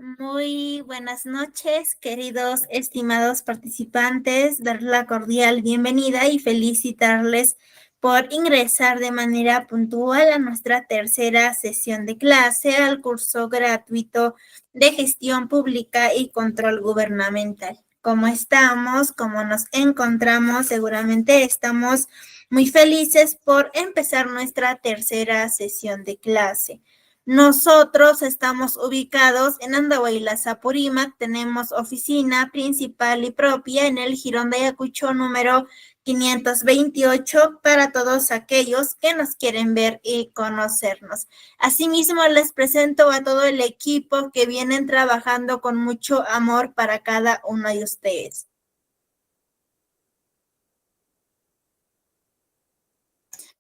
Muy buenas noches, queridos estimados participantes, dar la cordial bienvenida y felicitarles por ingresar de manera puntual a nuestra tercera sesión de clase al curso gratuito de gestión pública y control gubernamental. ¿Cómo estamos? ¿Cómo nos encontramos? Seguramente estamos muy felices por empezar nuestra tercera sesión de clase. Nosotros estamos ubicados en Andahuaylas, Apurímac. Tenemos oficina principal y propia en el Jirón de Ayacucho número 528 para todos aquellos que nos quieren ver y conocernos. Asimismo, les presento a todo el equipo que vienen trabajando con mucho amor para cada uno de ustedes.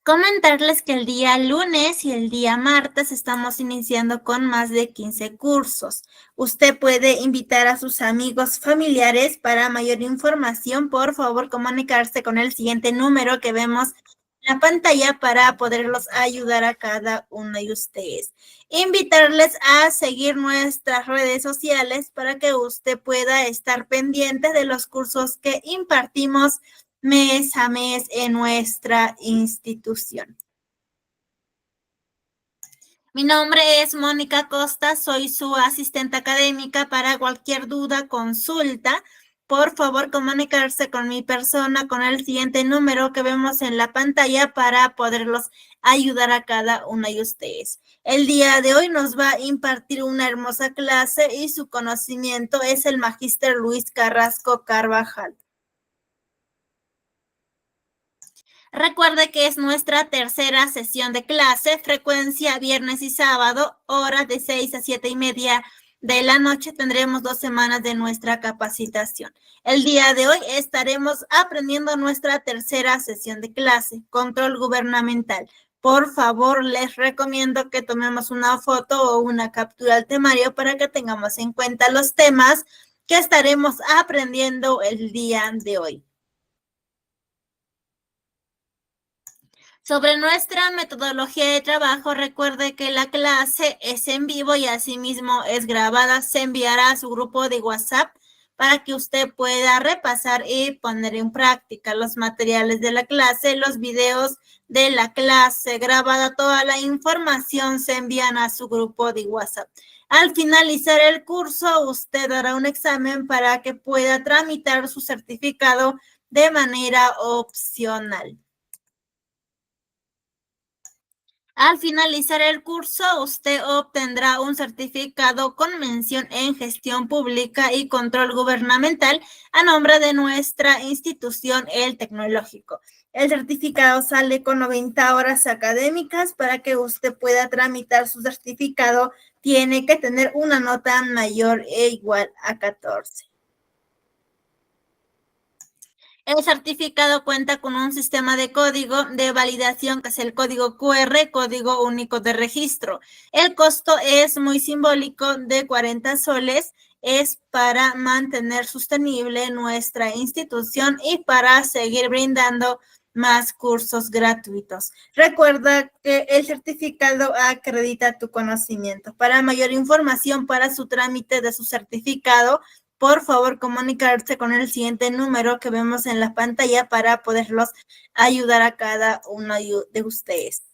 Comentarles que el día lunes y el día martes estamos iniciando con más de 15 cursos. Usted puede invitar a sus amigos familiares. Para mayor información, por favor, comunicarse con el siguiente número que vemos en la pantalla para poderlos ayudar a cada uno de ustedes. Invitarles a seguir nuestras redes sociales para que usted pueda estar pendiente de los cursos que impartimos mes a mes en nuestra institución. Mi nombre es Mónica Costa, soy su asistente académica. Para cualquier duda, consulta, por favor comunicarse con mi persona con el siguiente número que vemos en la pantalla para poderlos ayudar a cada uno de ustedes. El día de hoy nos va a impartir una hermosa clase y su conocimiento es el magíster Luis Carrasco Carvajal. Recuerde que es nuestra tercera sesión de clase, frecuencia viernes y sábado, horas de 6 a 7:30 de la noche. Tendremos 2 semanas de nuestra capacitación. El día de hoy estaremos aprendiendo nuestra tercera sesión de clase, control gubernamental. Por favor, les recomiendo que tomemos una foto o una captura al temario para que tengamos en cuenta los temas que estaremos aprendiendo el día de hoy. Sobre nuestra metodología de trabajo, recuerde que la clase es en vivo y asimismo es grabada. Se enviará a su grupo de WhatsApp para que usted pueda repasar y poner en práctica los materiales de la clase, los videos de la clase grabada. Toda la información se envían a su grupo de WhatsApp. Al finalizar el curso, usted hará un examen para que pueda tramitar su certificado de manera opcional. Al finalizar el curso, usted obtendrá un certificado con mención en gestión pública y control gubernamental a nombre de nuestra institución, el Tecnológico. El certificado sale con 90 horas académicas. Para que usted pueda tramitar su certificado, tiene que tener una nota mayor e igual a 14. El certificado cuenta con un sistema de código de validación que es el código QR, código único de registro. El costo es muy simbólico, de 40 soles. Es para mantener sostenible nuestra institución y para seguir brindando más cursos gratuitos. Recuerda que el certificado acredita tu conocimiento. Para mayor información para su trámite de su certificado, por favor, comunicarse con el siguiente número que vemos en la pantalla para poderlos ayudar a cada uno de ustedes.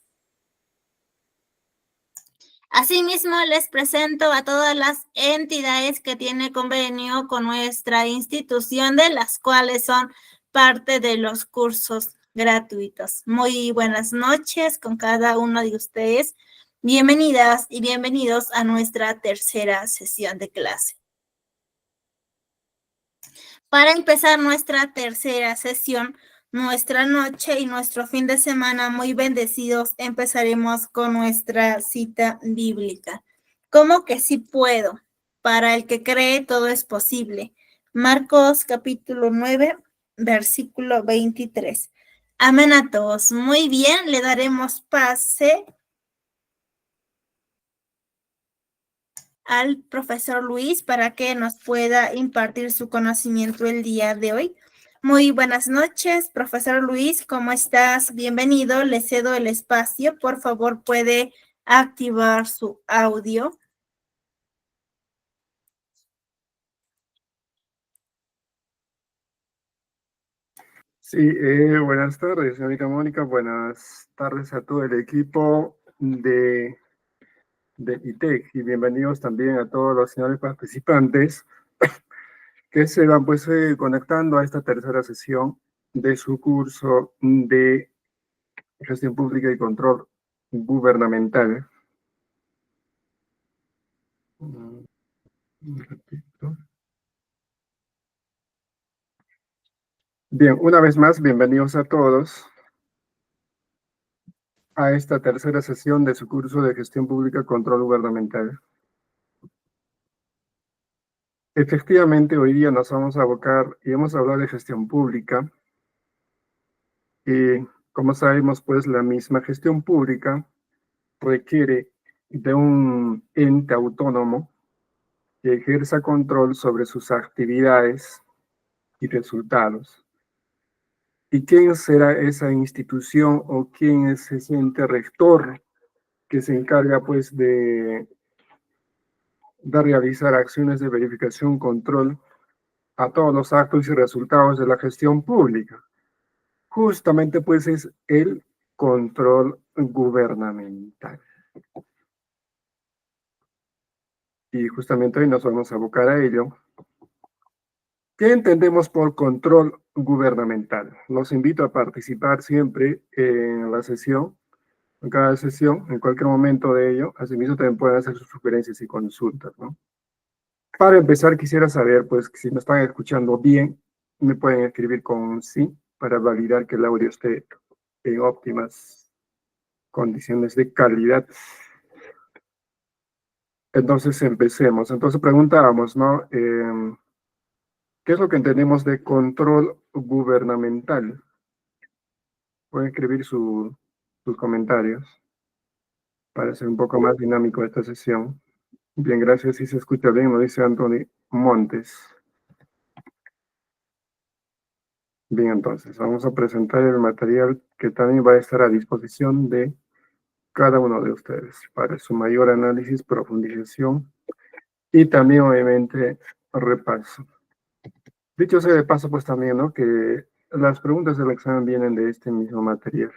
Asimismo, les presento a todas las entidades que tienen convenio con nuestra institución, de las cuales son parte de los cursos gratuitos. Muy buenas noches con cada uno de ustedes. Bienvenidas y bienvenidos a nuestra tercera sesión de clase. Para empezar nuestra tercera sesión, nuestra noche y nuestro fin de semana muy bendecidos, empezaremos con nuestra cita bíblica. ¿Cómo que sí puedo? Para el que cree, todo es posible. Marcos capítulo 9, versículo 23. Amén a todos. Muy bien, le daremos pase al profesor Luis para que nos pueda impartir su conocimiento el día de hoy. Muy buenas noches, profesor Luis, ¿cómo estás? Bienvenido, le cedo el espacio. Por favor, puede activar su audio. Sí, buenas tardes, señorita Mónica. Buenas tardes a todo el equipo de ITEC y bienvenidos también a todos los señores participantes que se van pues conectando a esta tercera sesión de su curso de Gestión Pública y Control Gubernamental. Un ratito. Bien, una vez más, bienvenidos a todos a esta tercera sesión de su curso de Gestión Pública y Control Gubernamental. Efectivamente, hoy día nos vamos a abocar y vamos a hablar de gestión pública. Y como sabemos, pues la misma gestión pública requiere de un ente autónomo que ejerza control sobre sus actividades y resultados. ¿Y quién será esa institución o quién es ese ente rector que se encarga pues de realizar acciones de verificación, control a todos los actos y resultados de la gestión pública? Justamente pues es el control gubernamental. Y justamente hoy nos vamos a abocar a ello. ¿Qué entendemos por control gubernamental? Los invito a participar siempre en la sesión, en cada sesión, en cualquier momento de ello. Asimismo también pueden hacer sus sugerencias y consultas, ¿no? Para empezar, quisiera saber, pues, si me están escuchando bien, me pueden escribir con un sí para validar que el audio esté en óptimas condiciones de calidad. Entonces empecemos. Entonces preguntábamos, ¿no? ¿Qué es lo que entendemos de control gubernamental? Pueden escribir sus comentarios para ser un poco más dinámico esta sesión. Bien, gracias. Si se escucha bien, lo dice Anthony Montes. Bien, entonces vamos a presentar el material que también va a estar a disposición de cada uno de ustedes para su mayor análisis, profundización y también, obviamente, repaso. Dicho sea de paso, pues también, ¿no? Que las preguntas del examen vienen de este mismo material.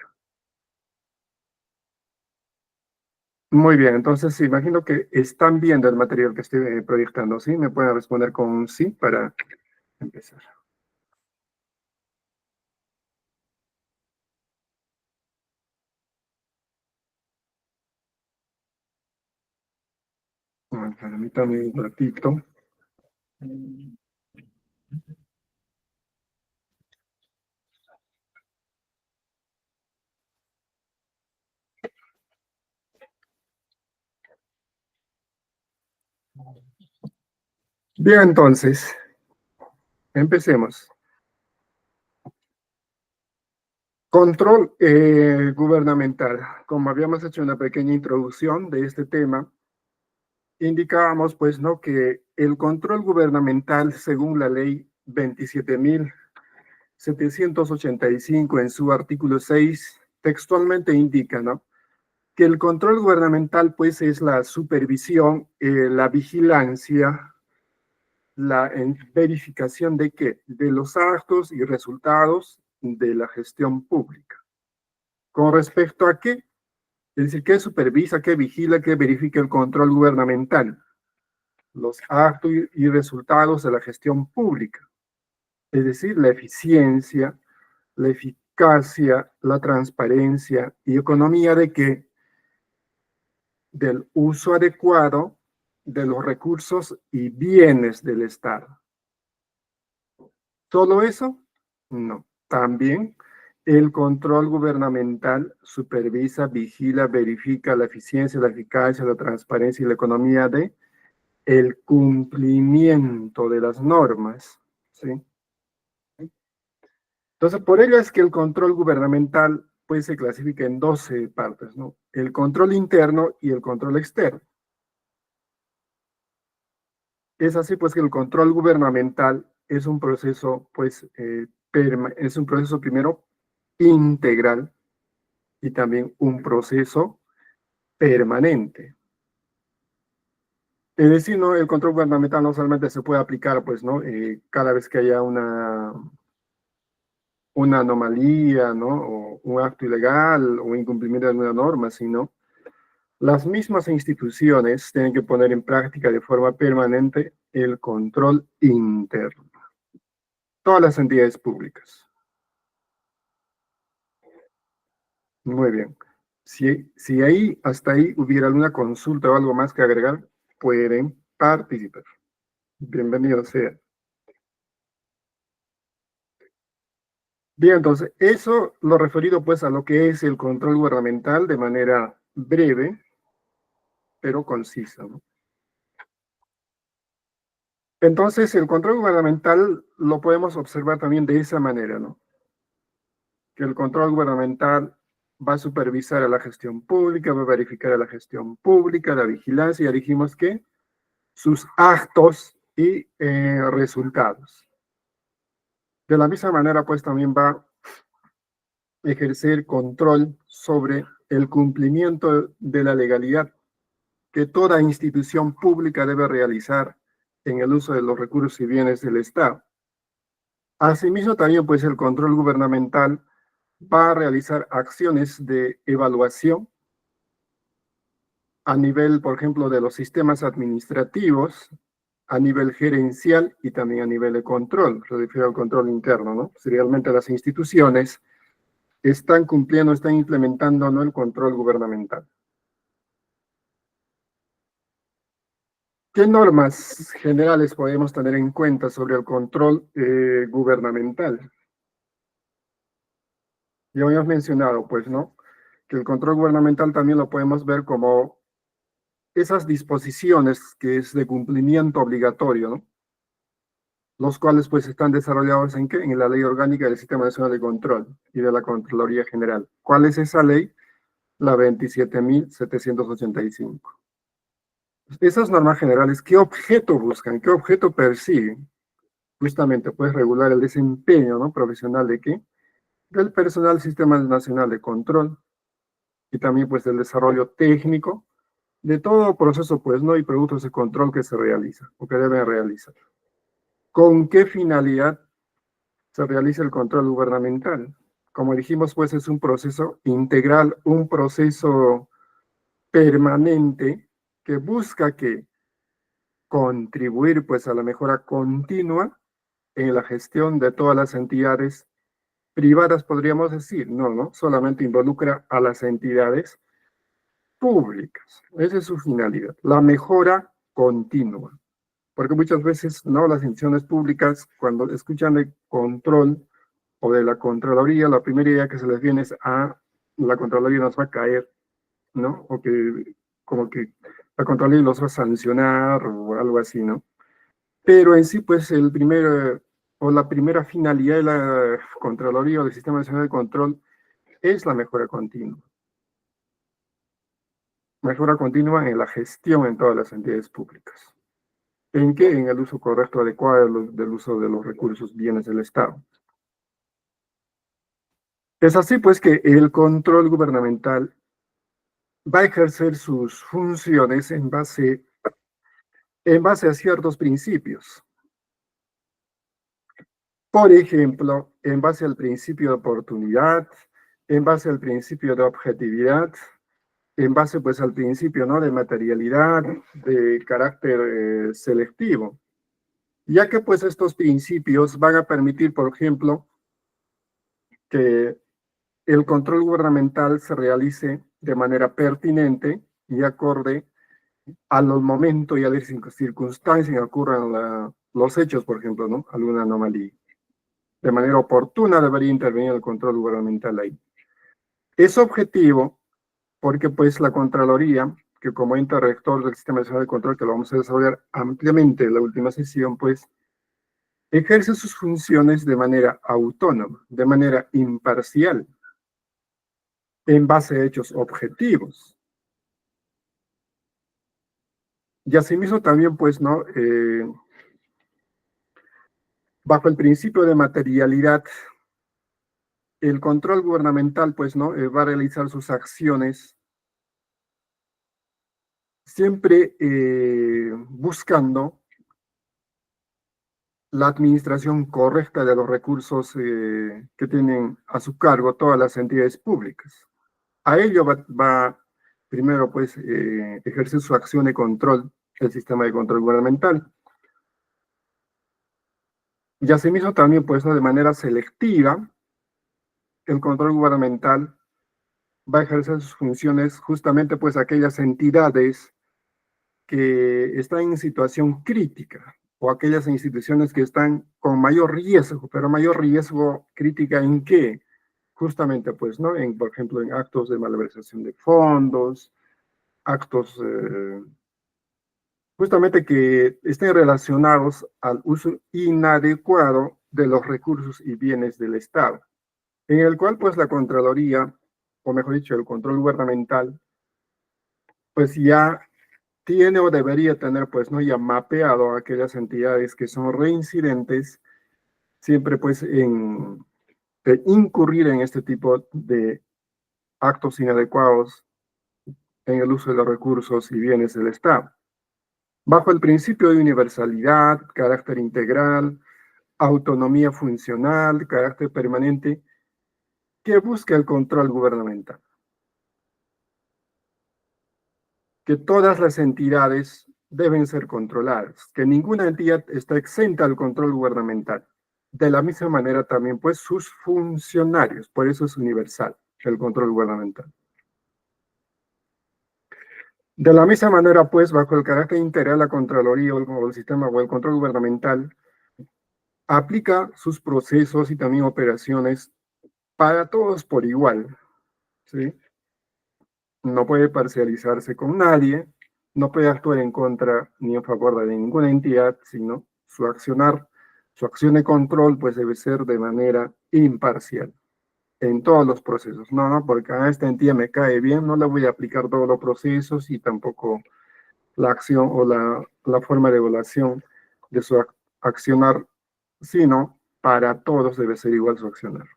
Muy bien, entonces imagino que están viendo el material que estoy proyectando, ¿sí? Me pueden responder con un sí para empezar. Bueno, permítame un ratito. Bien, entonces, empecemos. Control gubernamental. Como habíamos hecho una pequeña introducción de este tema, indicábamos, pues, ¿no? Que el control gubernamental, según la ley 27.785 en su artículo 6, textualmente indica, ¿no? Que el control gubernamental, pues, es la supervisión, la vigilancia, la verificación de qué, de los actos y resultados de la gestión pública. ¿Con respecto a qué? Es decir, ¿qué supervisa, qué vigila, qué verifica el control gubernamental? Los actos y resultados de la gestión pública. Es decir, la eficiencia, la eficacia, la transparencia y economía de qué? Del uso adecuado de los recursos y bienes del Estado. ¿Solo eso? No. También el control gubernamental supervisa, vigila, verifica la eficiencia, la eficacia, la transparencia y la economía de el cumplimiento de las normas, ¿sí? Entonces, por ello es que el control gubernamental pues se clasifica en 12 partes, ¿no? El control interno y el control externo. Es así pues que el control gubernamental es un proceso pues es un proceso primero integral y también un proceso permanente. Es decir, ¿no? El control gubernamental no solamente se puede aplicar pues, ¿no? Cada vez que haya un una anomalía, ¿no? O un acto ilegal o incumplimiento de alguna norma, sino las mismas instituciones tienen que poner en práctica de forma permanente el control interno. Todas las entidades públicas. Muy bien. Si ahí, hasta ahí hubiera alguna consulta o algo más que agregar, pueden participar. Bienvenido sea. Bien, entonces, eso lo referido pues a lo que es el control gubernamental de manera breve, pero concisa, ¿no? Entonces, el control gubernamental lo podemos observar también de esa manera, ¿no? Que el control gubernamental va a supervisar a la gestión pública, va a verificar a la gestión pública, la vigilancia, ya dijimos que sus actos y resultados. De la misma manera, pues también va a ejercer control sobre el cumplimiento de la legalidad que toda institución pública debe realizar en el uso de los recursos y bienes del Estado. Asimismo, también pues el control gubernamental va a realizar acciones de evaluación a nivel, por ejemplo, de los sistemas administrativos, a nivel gerencial y también a nivel de control, se refiere al control interno, ¿no? Si realmente las instituciones están cumpliendo, están implementando, ¿no?, el control gubernamental. ¿Qué normas generales podemos tener en cuenta sobre el control gubernamental? Ya habíamos mencionado, pues, ¿no?, que el control gubernamental también lo podemos ver como esas disposiciones que es de cumplimiento obligatorio, ¿no?, los cuales pues están desarrollados ¿en qué? En la Ley Orgánica del Sistema Nacional de Control y de la Contraloría General. ¿Cuál es esa ley? La 27.785. Esas normas generales, ¿qué objeto buscan? ¿Qué objeto persiguen? Justamente, pues, regular el desempeño, ¿no?, profesional de qué? Del personal del Sistema Nacional de Control y también, pues, el desarrollo técnico de todo proceso, pues, ¿no?, y productos de control que se realiza o que deben realizar. ¿Con qué finalidad se realiza el control gubernamental? Como dijimos, pues, es un proceso integral, un proceso permanente que busca que contribuir, pues, a la mejora continua en la gestión de todas las entidades privadas, podríamos decir. No, no, solamente involucra a las entidades públicas. Esa es su finalidad, la mejora continua. Porque muchas veces, ¿no?, las instituciones públicas, cuando escuchan de control o de la Contraloría, la primera idea que se les viene es, la Contraloría nos va a caer, ¿no? O que como que la Contraloría los va a sancionar o algo así, ¿no? Pero en sí, pues, o la primera finalidad de la Contraloría o del Sistema Nacional de Control es la mejora continua. Mejora continua en la gestión en todas las entidades públicas. ¿En qué? En el uso correcto, adecuado del uso de los recursos, bienes del Estado. Es así, pues, que el control gubernamental va a ejercer sus funciones en base a ciertos principios. Por ejemplo, en base al principio de oportunidad, en base al principio de objetividad, en base pues al principio, ¿no?, de materialidad, de carácter selectivo, ya que pues estos principios van a permitir, por ejemplo, que el control gubernamental se realice de manera pertinente y acorde a los momentos y a las circunstancias que ocurran los hechos, por ejemplo, ¿no?, alguna anomalía. De manera oportuna debería intervenir el control gubernamental ahí. Es objetivo porque pues la Contraloría, que como ente rector del Sistema Nacional de Control, que lo vamos a desarrollar ampliamente en la última sesión, pues ejerce sus funciones de manera autónoma, de manera imparcial, en base a hechos objetivos. Y asimismo también, pues, ¿no?, bajo el principio de materialidad, el control gubernamental, pues, ¿no?, va a realizar sus acciones siempre buscando la administración correcta de los recursos que tienen a su cargo todas las entidades públicas. A ello va primero, pues, ejercer su acción de control, el sistema de control gubernamental. Y asimismo también, pues, ¿no?, de manera selectiva, el control gubernamental va a ejercer sus funciones justamente, pues, aquellas entidades que están en situación crítica o aquellas instituciones que están con mayor riesgo, pero mayor riesgo crítica ¿en qué? Justamente, pues, ¿no? Por ejemplo, en actos de malversación de fondos, actos justamente que estén relacionados al uso inadecuado de los recursos y bienes del Estado, en el cual, pues, la Contraloría, o mejor dicho, el control gubernamental, pues ya tiene o debería tener, pues, ¿no?, ya mapeado a aquellas entidades que son reincidentes, siempre, pues, en incurrir en este tipo de actos inadecuados en el uso de los recursos y bienes del Estado. Bajo el principio de universalidad, carácter integral, autonomía funcional, carácter permanente, que busca el control gubernamental. Que todas las entidades deben ser controladas, que ninguna entidad está exenta al control gubernamental. De la misma manera también, pues, sus funcionarios, por eso es universal el control gubernamental. De la misma manera, pues, bajo el carácter integral, la Contraloría o el sistema o el control gubernamental aplica sus procesos y también operaciones para todos por igual, ¿sí? No puede parcializarse con nadie, no puede actuar en contra ni en favor de ninguna entidad, sino su acción de control, pues, debe ser de manera imparcial en todos los procesos. No, porque a esta entidad me cae bien, no le voy a aplicar todos los procesos y tampoco la acción o la forma de evaluación de su accionar, sino para todos debe ser igual su accionar.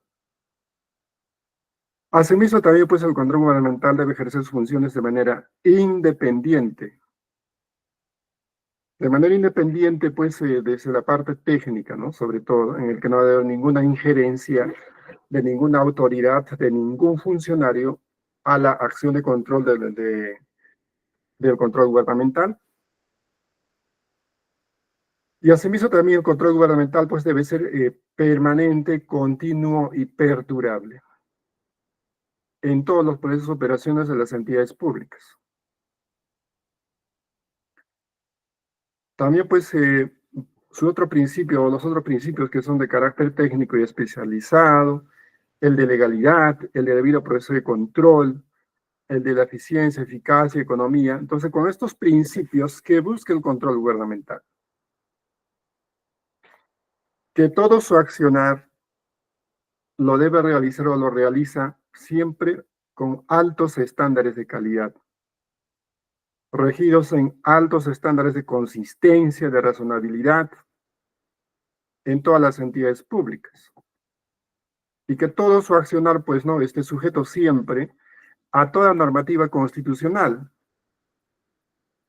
Asimismo, también, pues, el control gubernamental debe ejercer sus funciones de manera independiente. De manera independiente, pues, desde la parte técnica, ¿no? Sobre todo, en el que no va a haber ninguna injerencia de ninguna autoridad, de ningún funcionario a la acción de control del control gubernamental. Y asimismo también el control gubernamental, pues, debe ser permanente, continuo y perdurable en todos los procesos y operaciones de las entidades públicas. También, pues, su otro principio, o los otros principios que son de carácter técnico y especializado, el de legalidad, el de debido proceso de control, el de la eficiencia, eficacia, economía. Entonces, con estos principios, ¿qué busca el control gubernamental? Que todo su accionar lo debe realizar o lo realiza siempre con altos estándares de calidad, regidos en altos estándares de consistencia, de razonabilidad en todas las entidades públicas. Y que todo su accionar, pues, no esté sujeto siempre a toda normativa constitucional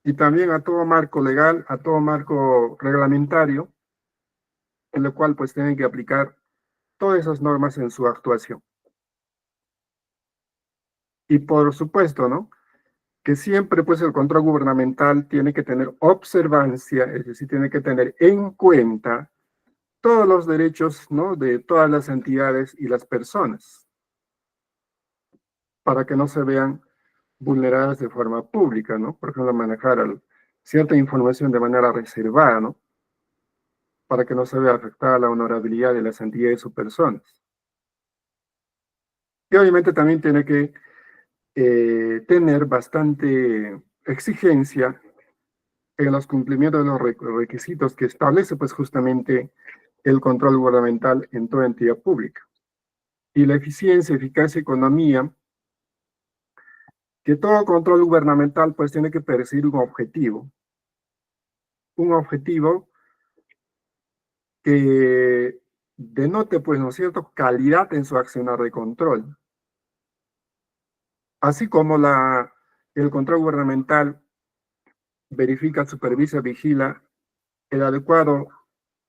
y también a todo marco legal, a todo marco reglamentario, en lo cual, pues, tienen que aplicar todas esas normas en su actuación. Y por supuesto, ¿no?, que siempre, pues, el control gubernamental tiene que tener observancia, es decir, tiene que tener en cuenta todos los derechos, ¿no?, de todas las entidades y las personas, para que no se vean vulneradas de forma pública, ¿no? Por ejemplo, manejar cierta información de manera reservada, ¿no?, para que no se vea afectada la honorabilidad de las entidades o personas. Y obviamente también tiene que tener bastante exigencia en los cumplimientos de los requisitos que establece, pues, justamente el control gubernamental en toda entidad pública. Y la eficiencia, eficacia, economía, que todo control gubernamental, pues, tiene que perseguir un objetivo que denote, pues, ¿no es cierto?, calidad en su accionar de control. Así como el control gubernamental verifica, supervisa, vigila el adecuado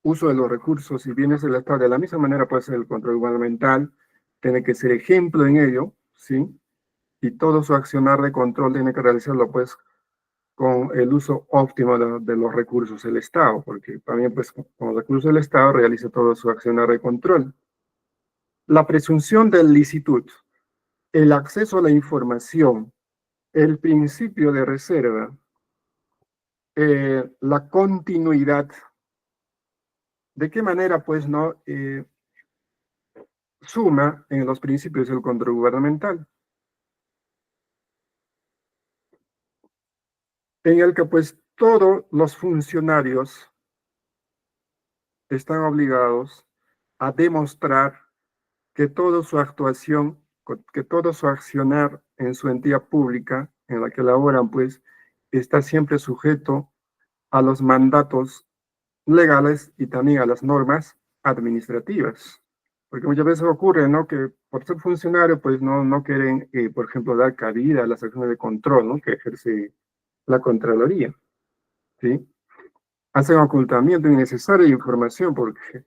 uso de los recursos y bienes del Estado. De la misma manera puede ser el control gubernamental, tiene que ser ejemplo en ello, ¿sí? Y todo su accionar de control tiene que realizarlo, pues, con el uso óptimo de los recursos del Estado, porque también, pues, con los recursos del Estado realiza todo su accionar de control. La presunción de licitud, el acceso a la información, el principio de reserva, la continuidad. ¿De qué manera, pues, no suma en los principios del control gubernamental? En el que, pues, todos los funcionarios están obligados a demostrar que toda su actuación, que todo su accionar en su entidad pública en la que laboran, pues, está siempre sujeto a los mandatos legales y también a las normas administrativas. Porque muchas veces ocurre, ¿no? Que por ser funcionario, pues no quieren, por ejemplo, dar cabida a las acciones de control, ¿no? Que ejerce la Contraloría, ¿sí? Hacen ocultamiento innecesario de información porque,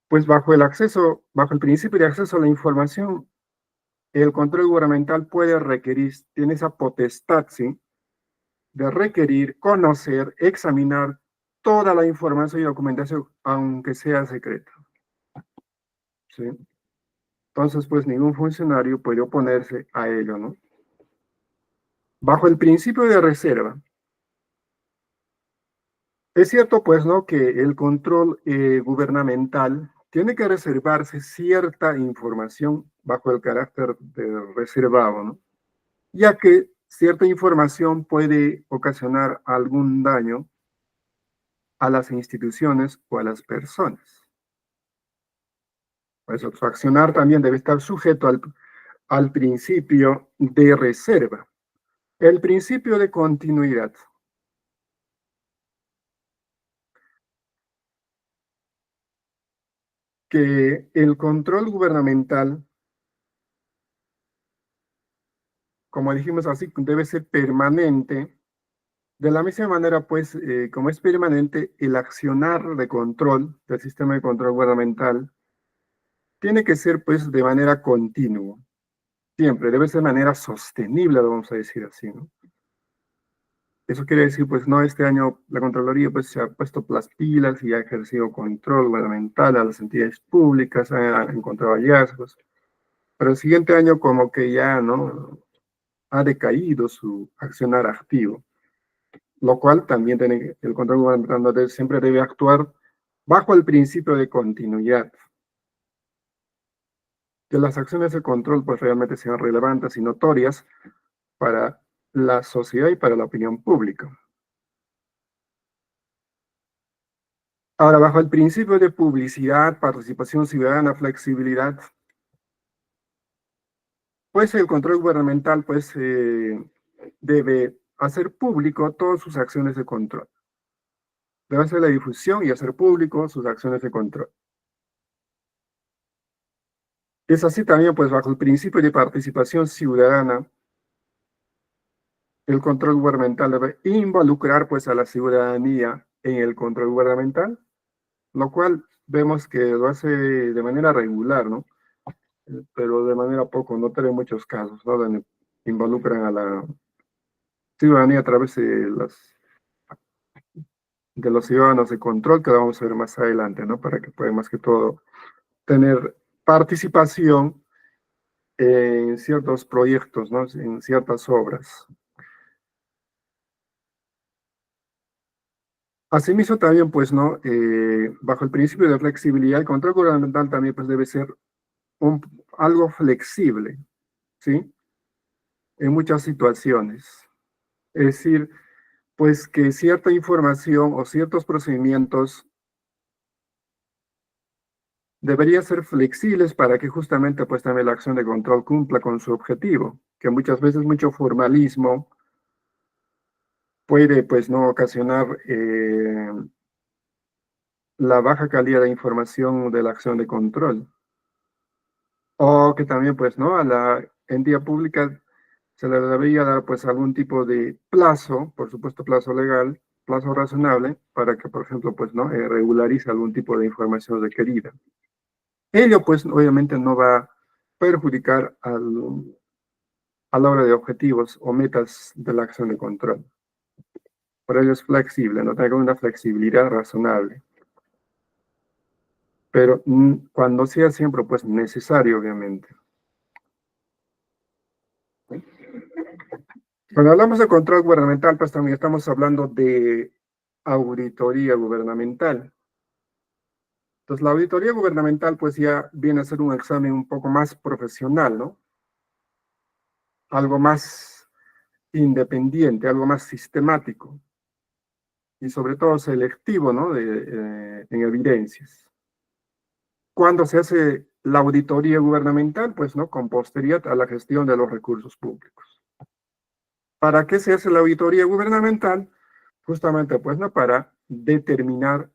pues bajo el principio de acceso a la información, el control gubernamental puede requerir, tiene esa potestad, ¿sí? De requerir, conocer, examinar toda la información y documentación, aunque sea secreta, ¿sí? Entonces, pues ningún funcionario puede oponerse a ello, ¿no? Bajo el principio de reserva, es cierto, pues, ¿no? Que el control gubernamental tiene que reservarse cierta información bajo el carácter de reservado, ¿no? Ya que cierta información puede ocasionar algún daño a las instituciones o a las personas. Por eso, su accionar también debe estar sujeto al principio de reserva. El principio de continuidad. Que el control gubernamental, como dijimos así, debe ser permanente. De la misma manera, pues, como es permanente, el accionar de control del sistema de control gubernamental tiene que ser, pues, de manera continua. Siempre, debe ser de manera sostenible, lo vamos a decir así, ¿no? Eso quiere decir, pues, no, este año la Contraloría, pues, se ha puesto las pilas y ha ejercido control gubernamental a las entidades públicas, ha encontrado hallazgos, pero el siguiente año como que ya, ¿no? Ha decaído su accionar activo, lo cual también el control gubernamental siempre debe actuar bajo el principio de continuidad. Que las acciones de control pues realmente sean relevantes y notorias para la sociedad y para la opinión pública. Ahora, bajo el principio de publicidad, participación ciudadana, flexibilidad, pues el control gubernamental pues debe hacer público todas sus acciones de control. Debe hacer la difusión y hacer público sus acciones de control. Es así también, pues, bajo el principio de participación ciudadana, el control gubernamental debe involucrar, pues, a la ciudadanía en el control gubernamental, lo cual vemos que lo hace de manera regular, ¿no? Pero de manera poco notable en muchos casos, ¿no? Donde involucran a la ciudadanía a través de los ciudadanos de control, que lo vamos a ver más adelante, ¿no? Para que puedan más que todo tener participación en ciertos proyectos, ¿no? En ciertas obras. Asimismo también, pues, ¿no? Bajo el principio de flexibilidad, el control gubernamental también, pues, debe ser algo flexible, ¿sí? En muchas situaciones. Es decir, pues, que cierta información o ciertos procedimientos deberían ser flexibles para que justamente, pues, también la acción de control cumpla con su objetivo, que muchas veces mucho formalismo puede, pues, no ocasionar la baja calidad de información de la acción de control. O que también, pues, ¿no? A la entidad pública se le debería dar, pues, algún tipo de plazo, por supuesto, plazo legal, plazo razonable para que, por ejemplo, pues, ¿no? Regularice algún tipo de información requerida. Ello, pues, obviamente no va a perjudicar a la hora de objetivos o metas de la acción de control. Por ello es flexible, no tenga una flexibilidad razonable. Pero cuando sea siempre, pues, necesario, obviamente. Cuando hablamos de control gubernamental, pues también estamos hablando de auditoría gubernamental. Entonces, la auditoría gubernamental, pues ya viene a ser un examen un poco más profesional, ¿no? Algo más independiente, algo más sistemático y sobre todo selectivo, ¿no? En evidencias. Cuando se hace la auditoría gubernamental, pues, ¿no? Con posterioridad a la gestión de los recursos públicos. ¿Para qué se hace la auditoría gubernamental? Justamente, pues, ¿no? Para determinar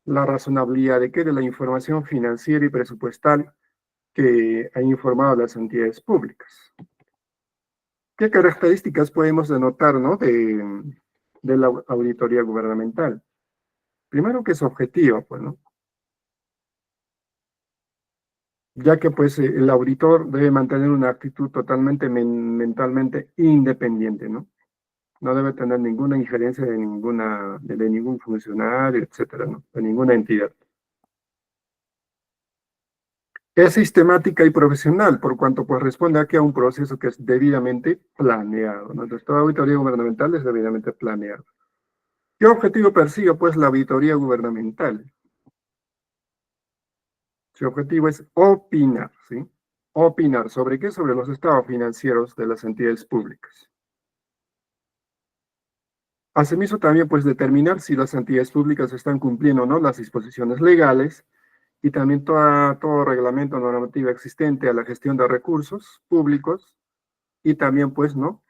la razonabilidad de la información financiera y presupuestal que ha informado las entidades públicas. ¿Qué características podemos denotar, ¿no? de la auditoría gubernamental? Primero que es objetiva, pues, ¿no? Ya que pues el auditor debe mantener una actitud totalmente mentalmente independiente, ¿no? No debe tener ninguna injerencia de ningún funcionario, etcétera, ¿no? De ninguna entidad. Es sistemática y profesional, por cuanto pues responde aquí a un proceso que es debidamente planeado, ¿no? Entonces, toda auditoría gubernamental es debidamente planeada. ¿Qué objetivo persigue pues la auditoría gubernamental? Su objetivo es opinar, ¿sí? Opinar, ¿sobre qué? Sobre los estados financieros de las entidades públicas. Asimismo, también pues determinar si las entidades públicas están cumpliendo o no las disposiciones legales y también todo reglamento o normativa existente a la gestión de recursos públicos y también pues, ¿no?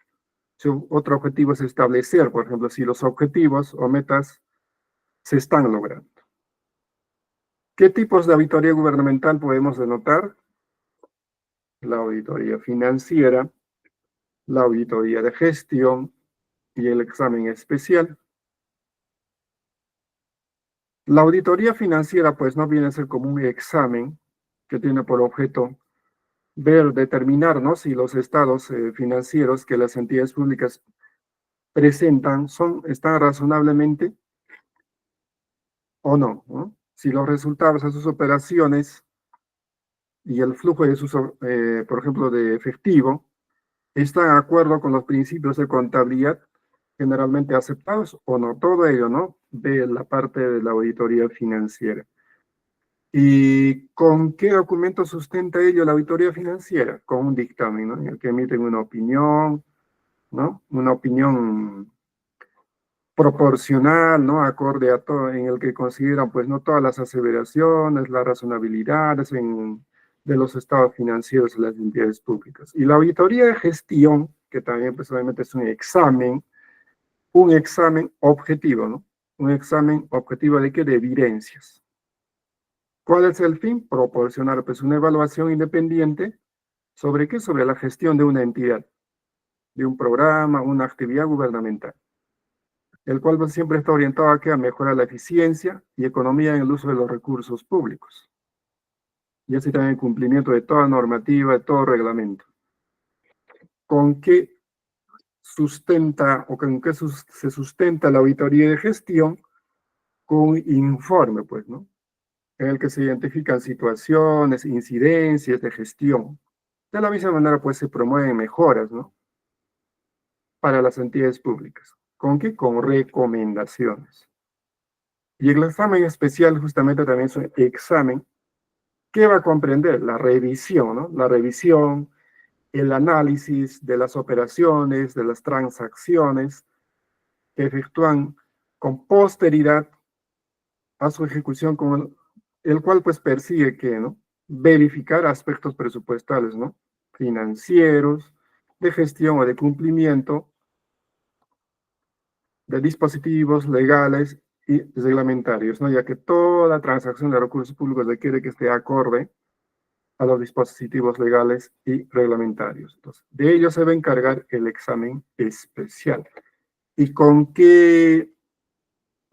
Su otro objetivo es establecer, por ejemplo, si los objetivos o metas se están logrando. ¿Qué tipos de auditoría gubernamental podemos denotar? La auditoría financiera, la auditoría de gestión y el examen especial. La auditoría financiera, pues, no viene a ser como un examen que tiene por objeto determinar, ¿no? Si los estados financieros que las entidades públicas presentan están razonablemente o no, ¿no? Si los resultados de sus operaciones y el flujo de sus, por ejemplo, de efectivo, están de acuerdo con los principios de contabilidad generalmente aceptados o no. Todo ello, ¿no? De la parte de la auditoría financiera. ¿Y con qué documento sustenta ello la auditoría financiera? Con un dictamen, ¿no? En el que emiten una opinión, ¿no? Una opinión proporcional, ¿no? Acorde a todo, en el que consideran, pues, no todas las aseveraciones, las razonabilidades de los estados financieros de las entidades públicas. Y la auditoría de gestión, que también, pues, obviamente es un examen objetivo, ¿no? Un examen objetivo de qué? De evidencias. ¿Cuál es el fin? Proporcionar, pues, una evaluación independiente ¿sobre qué? Sobre la gestión de una entidad, de un programa, una actividad gubernamental, el cual pues, siempre está orientado a mejorar la eficiencia y economía en el uso de los recursos públicos. Y así también el cumplimiento de toda normativa, de todo reglamento. ¿Con qué sustenta o con qué se sustenta la auditoría de gestión? Con un informe, pues, ¿no? En el que se identifican situaciones, incidencias de gestión. De la misma manera, pues, se promueven mejoras, ¿no? Para las entidades públicas. ¿Con qué? Con recomendaciones. Y el examen especial justamente también es un examen que va a comprender la revisión, ¿no? La revisión, el análisis de las operaciones, de las transacciones que efectúan con posteridad a su ejecución, con el cual pues persigue que, ¿no? Verificar aspectos presupuestales, ¿no? Financieros, de gestión o de cumplimiento de dispositivos legales y reglamentarios, ¿no? Ya que toda transacción de recursos públicos requiere que esté acorde a los dispositivos legales y reglamentarios. Entonces, de ello se va a encargar el examen especial. ¿Y con qué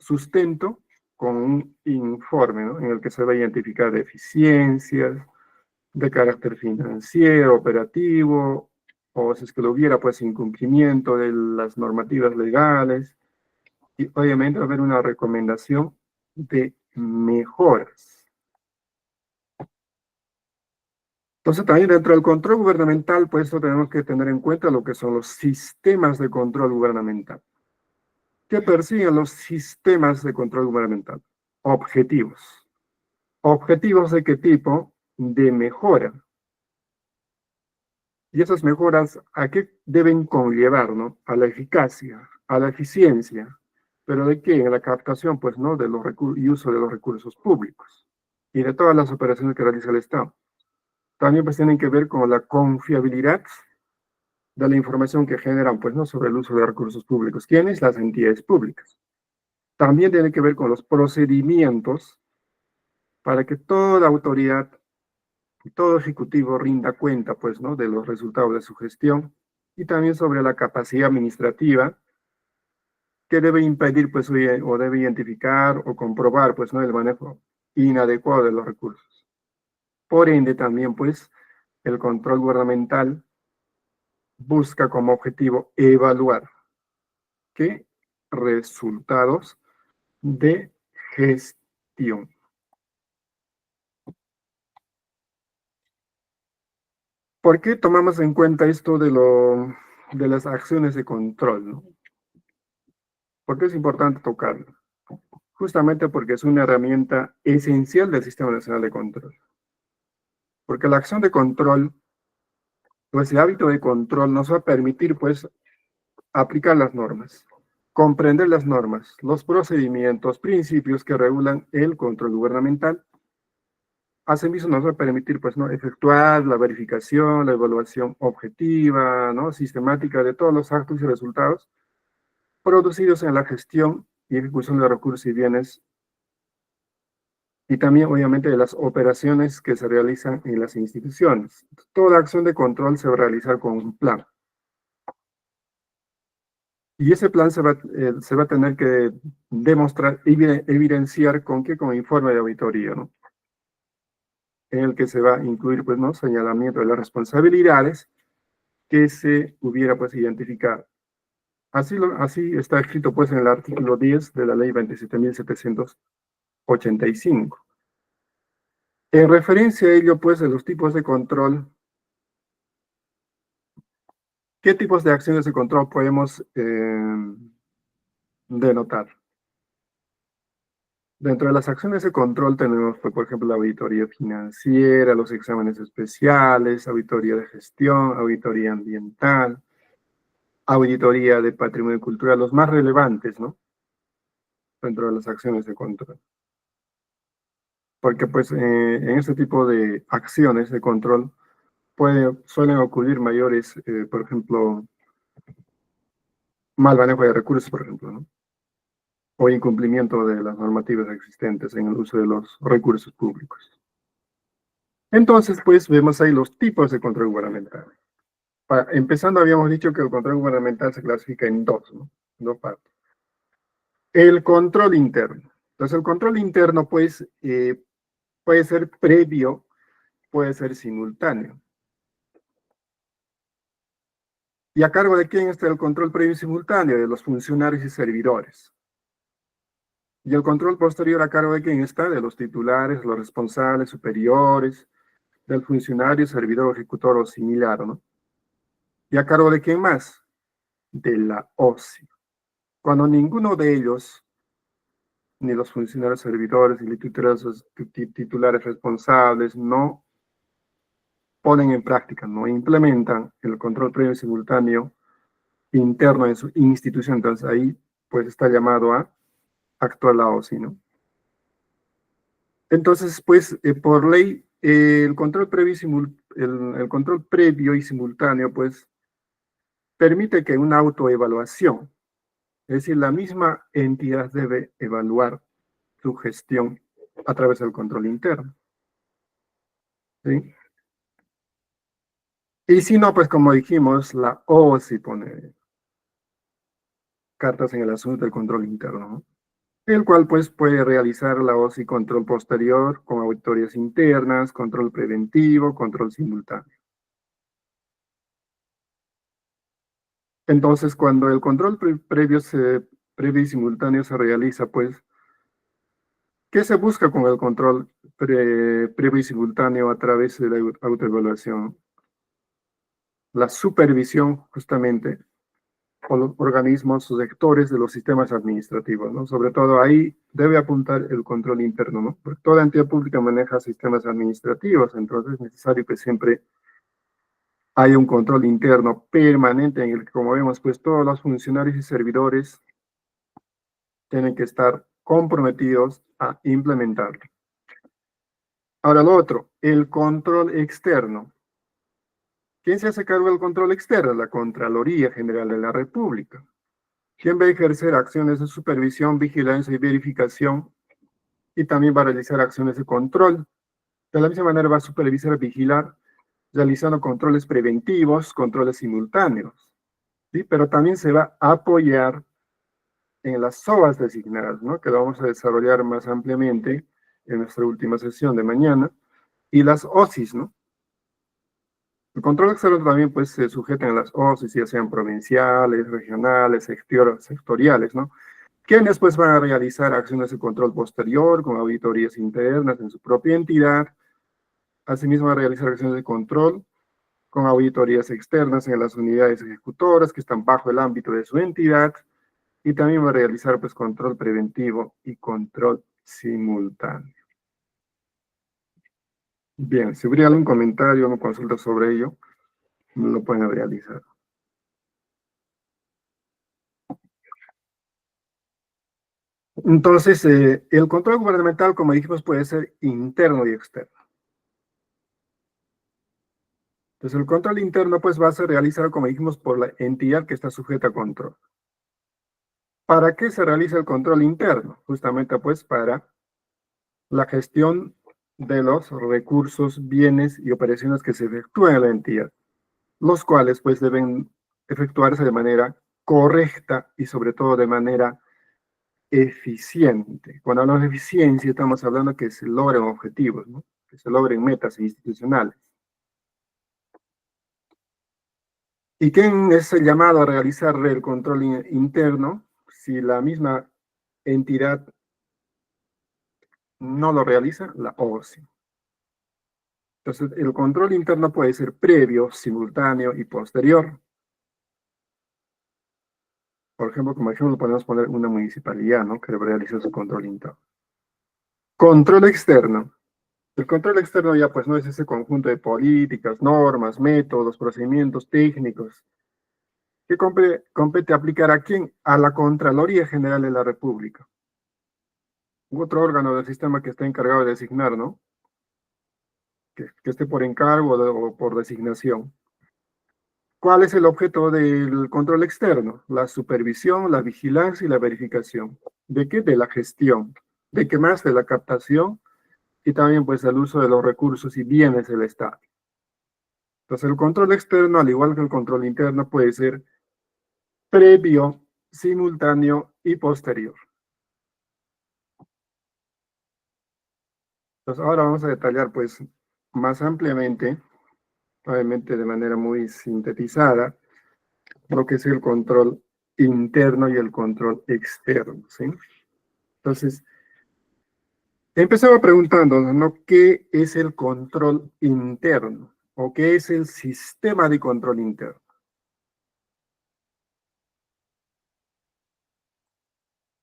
sustento con un informe, ¿no? En el que se va a identificar deficiencias de carácter financiero, operativo, o si es que lo hubiera, pues incumplimiento de las normativas legales, y obviamente va a haber una recomendación de mejoras. Entonces también dentro del control gubernamental, pues tenemos que tener en cuenta lo que son los sistemas de control gubernamental. ¿Qué persiguen los sistemas de control gubernamental? Objetivos. ¿Objetivos de qué tipo? De mejora. Y esas mejoras, ¿a qué deben conllevar, no? A la eficacia, a la eficiencia. ¿Pero de qué? En la captación, pues, ¿no? De los y uso de los recursos públicos y de todas las operaciones que realiza el Estado. También, pues, tienen que ver con la confiabilidad de la información que generan, pues, ¿no? Sobre el uso de recursos públicos. ¿Quiénes? Las entidades públicas. También tiene que ver con los procedimientos para que toda autoridad y todo ejecutivo rinda cuenta, pues, ¿no? De los resultados de su gestión, y también sobre la capacidad administrativa que debe impedir, pues, o debe identificar o comprobar, pues, ¿no? El manejo inadecuado de los recursos. Por ende, también, pues, el control gubernamental busca como objetivo evaluar qué resultados de gestión. ¿Por qué tomamos en cuenta esto de las acciones de control, ¿no? ¿Por qué es importante tocarlo? Justamente porque es una herramienta esencial del Sistema Nacional de Control. Porque la acción de control, pues el hábito de control nos va a permitir, pues, aplicar las normas, comprender las normas, los procedimientos, principios que regulan el control gubernamental. Asimismo, nos va a permitir, pues, ¿no? Efectuar la verificación, la evaluación objetiva, ¿no? Sistemática de todos los actos y resultados producidos en la gestión y ejecución de recursos y bienes, y también, obviamente, de las operaciones que se realizan en las instituciones. Toda acción de control se va a realizar con un plan. Y ese plan se va a tener que demostrar, evidenciar con qué, con informe de auditoría, ¿no? En el que se va a incluir, pues, ¿no? Señalamiento de las responsabilidades que se hubiera, pues, identificado. Así está escrito, pues, en el artículo 10 de la ley 27.785. En referencia a ello, pues, de los tipos de control, ¿qué tipos de acciones de control podemos denotar? Dentro de las acciones de control tenemos, pues, por ejemplo, la auditoría financiera, los exámenes especiales, auditoría de gestión, auditoría ambiental, auditoría de patrimonio cultural, los más relevantes, ¿no? Dentro de las acciones de control. Porque, pues, en este tipo de acciones de control suelen ocurrir mayores, por ejemplo, mal manejo de recursos, por ejemplo, ¿no? O incumplimiento de las normativas existentes en el uso de los recursos públicos. Entonces, pues, vemos ahí los tipos de control gubernamental. Empezando, habíamos dicho que el control gubernamental se clasifica en dos, ¿no? Dos partes. El control interno. Entonces, el control interno, pues, puede ser previo, puede ser simultáneo. ¿Y a cargo de quién está el control previo y simultáneo? De los funcionarios y servidores. ¿Y el control posterior a cargo de quién está? De los titulares, los responsables superiores, del funcionario, servidor, ejecutor o similar, ¿no? ¿Y a cargo de quién más? De la OSI. Cuando ninguno de ellos, ni los funcionarios servidores, ni los titulares responsables, no ponen en práctica, no implementan el control previo y simultáneo interno en su institución, entonces ahí pues está llamado a actuar la OSI, ¿no? Entonces, pues, por ley, el control previo y simultáneo, pues, permite que una autoevaluación, es decir, la misma entidad debe evaluar su gestión a través del control interno, ¿sí? Y si no, pues, como dijimos, la OSI pone cartas en el asunto del control interno, ¿no? el cual pues puede realizar la OSI control posterior con auditorías internas, control preventivo, control simultáneo. Entonces, cuando el control previo y simultáneo se realiza, pues, ¿qué se busca con el control previo y simultáneo a través de la autoevaluación? La supervisión, justamente, por los organismos sectores de los sistemas administrativos, ¿no? Sobre todo ahí debe apuntar el control interno, ¿no? Porque toda entidad pública maneja sistemas administrativos, entonces es necesario que siempre haya un control interno permanente en el que, como vemos, pues todos los funcionarios y servidores tienen que estar comprometidos a implementarlo. Ahora lo otro, el control externo. ¿Quién se hace cargo del control externo? La Contraloría General de la República. ¿Quién va a ejercer acciones de supervisión, vigilancia y verificación? Y también va a realizar acciones de control. De la misma manera va a supervisar, vigilar, realizando controles preventivos, controles simultáneos. ¿Sí? Pero también se va a apoyar en las SOAs designadas, ¿no? Que lo vamos a desarrollar más ampliamente en nuestra última sesión de mañana, y las OSIs, ¿no? El control externo también pues se sujetan a las OSIs, ya sean provinciales, regionales, sectoriales, ¿no? Quienes pues van a realizar acciones de control posterior con auditorías internas en su propia entidad. Asimismo, van a realizar acciones de control con auditorías externas en las unidades ejecutoras que están bajo el ámbito de su entidad. Y también va a realizar pues control preventivo y control simultáneo. Bien, si hubiera algún comentario o consulta sobre ello, lo pueden realizar. Entonces, el control gubernamental, como dijimos, puede ser interno y externo. Entonces, el control interno, pues, va a ser realizado, como dijimos, por la entidad que está sujeta a control. ¿Para qué se realiza el control interno? Justamente, pues, para la gestión de los recursos, bienes y operaciones que se efectúan en la entidad, los cuales, pues, deben efectuarse de manera correcta y, sobre todo, de manera eficiente. Cuando hablamos de eficiencia, estamos hablando que se logren objetivos, ¿no? Que se logren metas institucionales. ¿Y quién es el llamado a realizar el control interno si la misma entidad no lo realiza? La OSI. Entonces, el control interno puede ser previo, simultáneo y posterior. Por ejemplo, como ejemplo, podemos poner una municipalidad, ¿no? Que realiza su control interno. Control externo. El control externo ya pues no es ese conjunto de políticas, normas, métodos, procedimientos técnicos que compete aplicar a quién, a la Contraloría General de la República. U otro órgano del sistema que está encargado de designar, ¿no? Que esté por encargo o por designación. ¿Cuál es el objeto del control externo? La supervisión, la vigilancia y la verificación. ¿De qué? De la gestión. ¿De qué más? De la captación y también pues el uso de los recursos y bienes del Estado. Entonces el control externo, al igual que el control interno, puede ser previo, simultáneo y posterior. Entonces ahora vamos a detallar pues más ampliamente, obviamente de manera muy sintetizada, lo que es el control interno y el control externo, ¿sí? Entonces, empezaba preguntándonos, ¿no? ¿Qué es el control interno? ¿O qué es el sistema de control interno?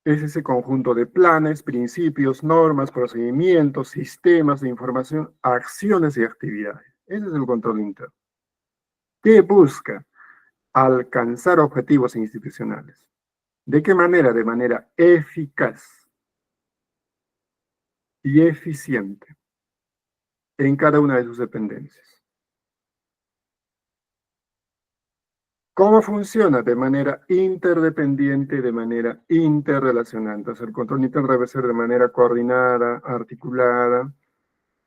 Es ese conjunto de planes, principios, normas, procedimientos, sistemas de información, acciones y actividades. Ese es el control interno. ¿Qué busca? Alcanzar objetivos institucionales. ¿De qué manera? De manera eficaz y eficiente en cada una de sus dependencias. ¿Cómo funciona? De manera interdependiente, de manera interrelacional. Entonces, el control interno debe ser de manera coordinada, articulada,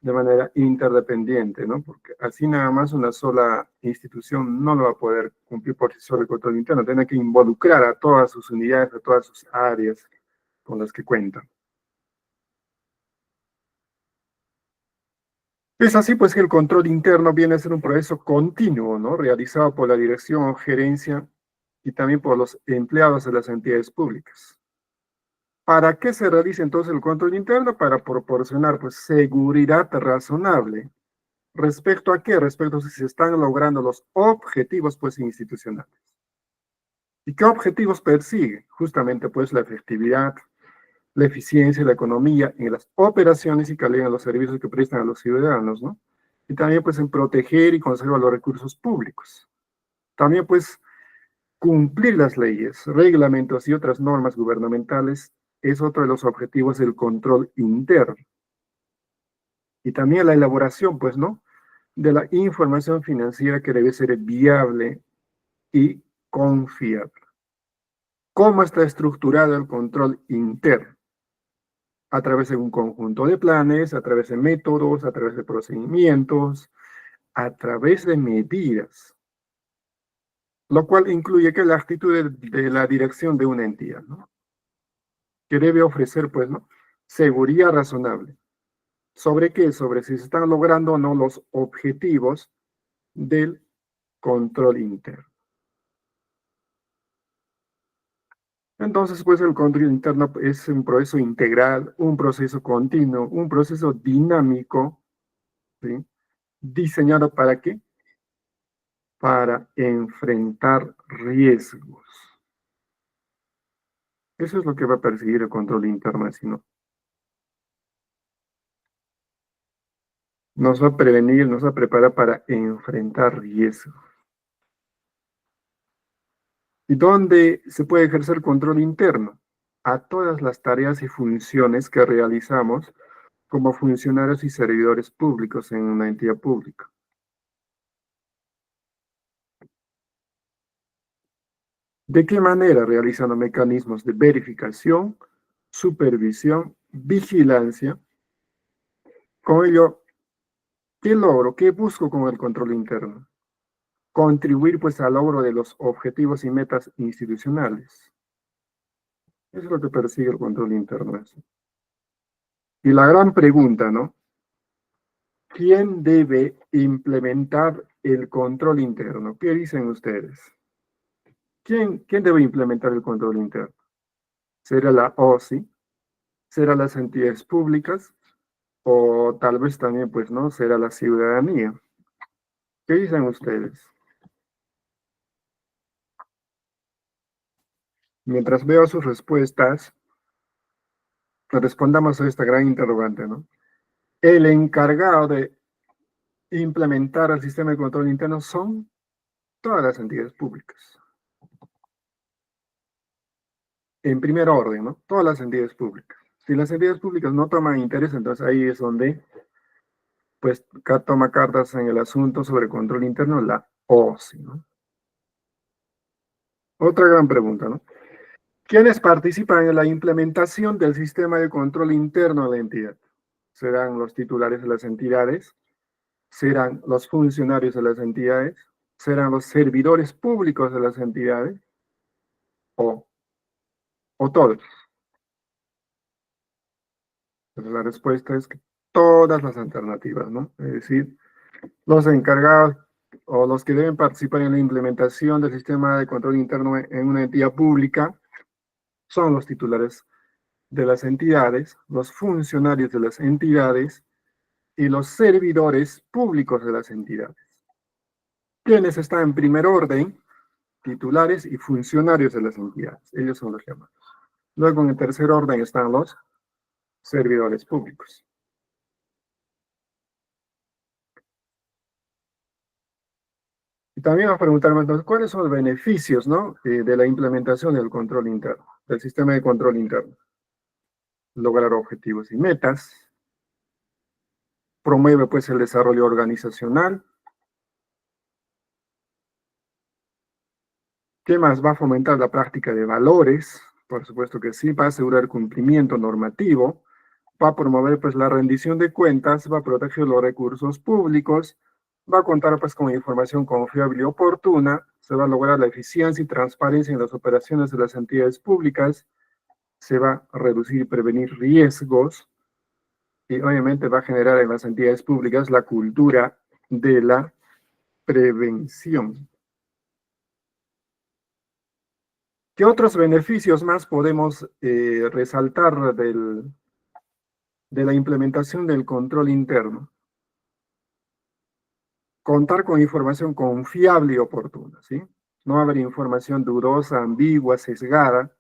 de manera interdependiente, ¿no? Porque así nada más una sola institución no lo va a poder cumplir por sí sola el control interno. Tiene que involucrar a todas sus unidades, a todas sus áreas, con las que cuentan. Es así pues que el control interno viene a ser un proceso continuo, ¿no? Realizado por la dirección o gerencia y también por los empleados de las entidades públicas. ¿Para qué se realiza entonces el control interno? Para proporcionar pues seguridad razonable. ¿Respecto a qué? Respecto a si se están logrando los objetivos pues institucionales. ¿Y qué objetivos persigue? Justamente pues la efectividad, la eficiencia y la economía en las operaciones y calidad de los servicios que prestan a los ciudadanos, ¿no? Y también pues en proteger y conservar los recursos públicos. También pues cumplir las leyes, reglamentos y otras normas gubernamentales es otro de los objetivos del control interno. Y también la elaboración, pues, ¿no? De la información financiera que debe ser viable y confiable. ¿Cómo está estructurado el control interno? A través de un conjunto de planes, a través de métodos, a través de procedimientos, a través de medidas, lo cual incluye que la actitud de la dirección de una entidad, ¿no? Que debe ofrecer, pues, ¿no? Seguridad razonable. ¿Sobre qué? Sobre si se están logrando o no los objetivos del control interno. Entonces, pues el control interno es un proceso integral, un proceso continuo, un proceso dinámico, ¿sí? ¿Diseñado para qué? Para enfrentar riesgos. Eso es lo que va a perseguir el control interno, si no. Nos va a prevenir, nos va a preparar para enfrentar riesgos. ¿Y dónde se puede ejercer control interno? A todas las tareas y funciones que realizamos como funcionarios y servidores públicos en una entidad pública. ¿De qué manera? Realizando mecanismos de verificación, supervisión, vigilancia. Con ello, ¿qué logro? ¿Qué busco con el control interno? Contribuir pues al logro de los objetivos y metas institucionales. Eso es lo que persigue el control interno. Y la gran pregunta, ¿no? ¿Quién debe implementar el control interno? ¿Qué dicen ustedes? ¿Quién debe implementar el control interno? ¿Será la OSI? ¿Será las entidades públicas? O tal vez también, pues, ¿no? Será la ciudadanía. ¿Qué dicen ustedes? Mientras veo sus respuestas, respondamos a esta gran interrogante, ¿no? El encargado de implementar el sistema de control interno son todas las entidades públicas. En primer orden, ¿no? Todas las entidades públicas. Si las entidades públicas no toman interés, entonces ahí es donde, pues, toma cartas en el asunto sobre control interno, la OSI, ¿no? Otra gran pregunta, ¿no? ¿Quiénes participan en la implementación del sistema de control interno de la entidad? ¿Serán los titulares de las entidades? ¿Serán los funcionarios de las entidades? ¿Serán los servidores públicos de las entidades? ¿O todos? Entonces, la respuesta es que todas las alternativas, ¿no? Es decir, los encargados o los que deben participar en la implementación del sistema de control interno en una entidad pública son los titulares de las entidades, los funcionarios de las entidades y los servidores públicos de las entidades. ¿Quiénes están en primer orden? Titulares y funcionarios de las entidades. Ellos son los llamados. Luego, en el tercer orden están los servidores públicos. Y también vamos a preguntarme entonces, ¿cuáles son los beneficios, ¿no? De la implementación del control interno, del sistema de control interno? Lograr objetivos y metas, promueve pues el desarrollo organizacional. ¿Qué más? Va a fomentar la práctica de valores, por supuesto que sí, va a asegurar cumplimiento normativo, va a promover pues la rendición de cuentas, va a proteger los recursos públicos, va a contar pues con información confiable y oportuna, se va a lograr la eficiencia y transparencia en las operaciones de las entidades públicas, se va a reducir y prevenir riesgos y obviamente va a generar en las entidades públicas la cultura de la prevención. ¿Qué otros beneficios más podemos resaltar de la implementación del control interno? Contar con información confiable y oportuna, ¿sí? No va a haber información dudosa, ambigua, sesgada,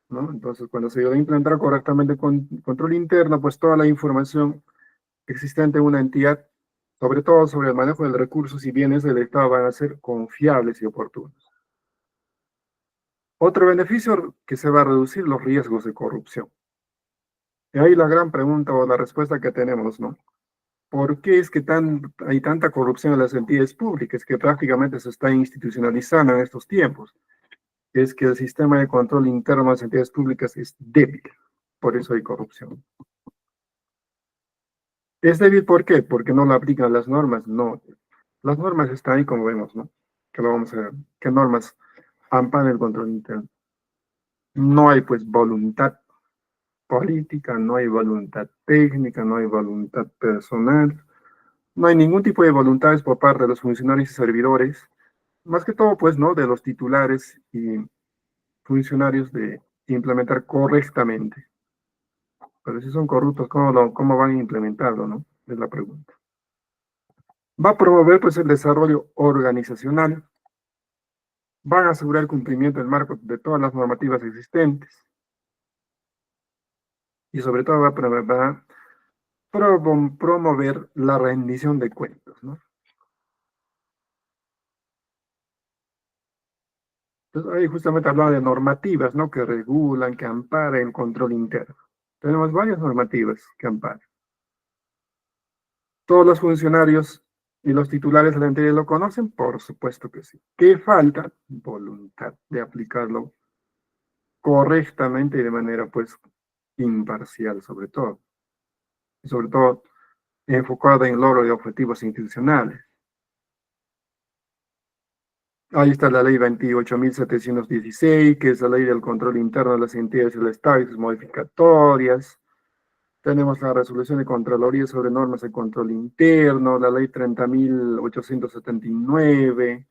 ¿no? Entonces, cuando se va a implementar correctamente con control interno, pues toda la información existente en una entidad, sobre todo sobre el manejo de recursos y bienes del Estado, van a ser confiables y oportunos. Otro beneficio que se va a reducir los riesgos de corrupción. Y ahí la gran pregunta o la respuesta que tenemos, ¿no? ¿Por qué es que hay tanta corrupción en las entidades públicas que prácticamente se está institucionalizando en estos tiempos? Es que el sistema de control interno de las entidades públicas es débil, por eso hay corrupción. ¿Es débil por qué? Porque no lo aplican las normas, no. Las normas están ahí como vemos, ¿no? Que lo vamos a ver. ¿Qué normas amparan el control interno? No hay pues voluntad política, no hay voluntad técnica, no hay voluntad personal, no hay ningún tipo de voluntades por parte de los funcionarios y servidores, más que todo pues, ¿no? De los titulares y funcionarios de implementar correctamente. Pero si son corruptos, ¿cómo van a implementarlo, no? Es la pregunta. Va a promover pues el desarrollo organizacional, van a asegurar el cumplimiento del marco de todas las normativas existentes y sobre todo va a promover la rendición de cuentas, ¿no? Entonces, ahí justamente hablaba de normativas, ¿no? Que regulan, que amparan el control interno. Tenemos varias normativas que amparan. ¿Todos los funcionarios y los titulares de la entidad lo conocen? Por supuesto que sí. ¿Qué falta? Voluntad de aplicarlo correctamente y de manera, pues, imparcial, sobre todo. Y sobre todo, enfocada en logro de objetivos institucionales. Ahí está la ley 28.716, que es la ley del control interno de las entidades del Estado y sus modificatorias. Tenemos la resolución de Contraloría sobre normas de control interno, la ley 30.879,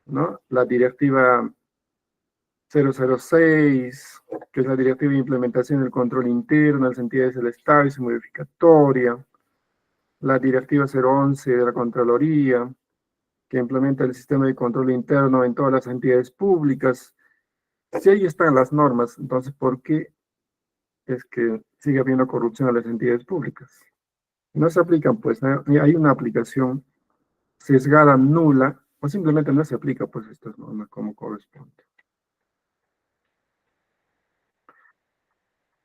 ¿no? La directiva 006, que es la directiva de implementación del control interno de las entidades del Estado y su modificatoria. La directiva 011 de la Contraloría, que implementa el sistema de control interno en todas las entidades públicas. Si ahí están las normas, entonces, ¿por qué es que sigue habiendo corrupción en las entidades públicas? No se aplican, pues, hay una aplicación sesgada, nula, o simplemente no se aplica, pues, estas normas como corresponde.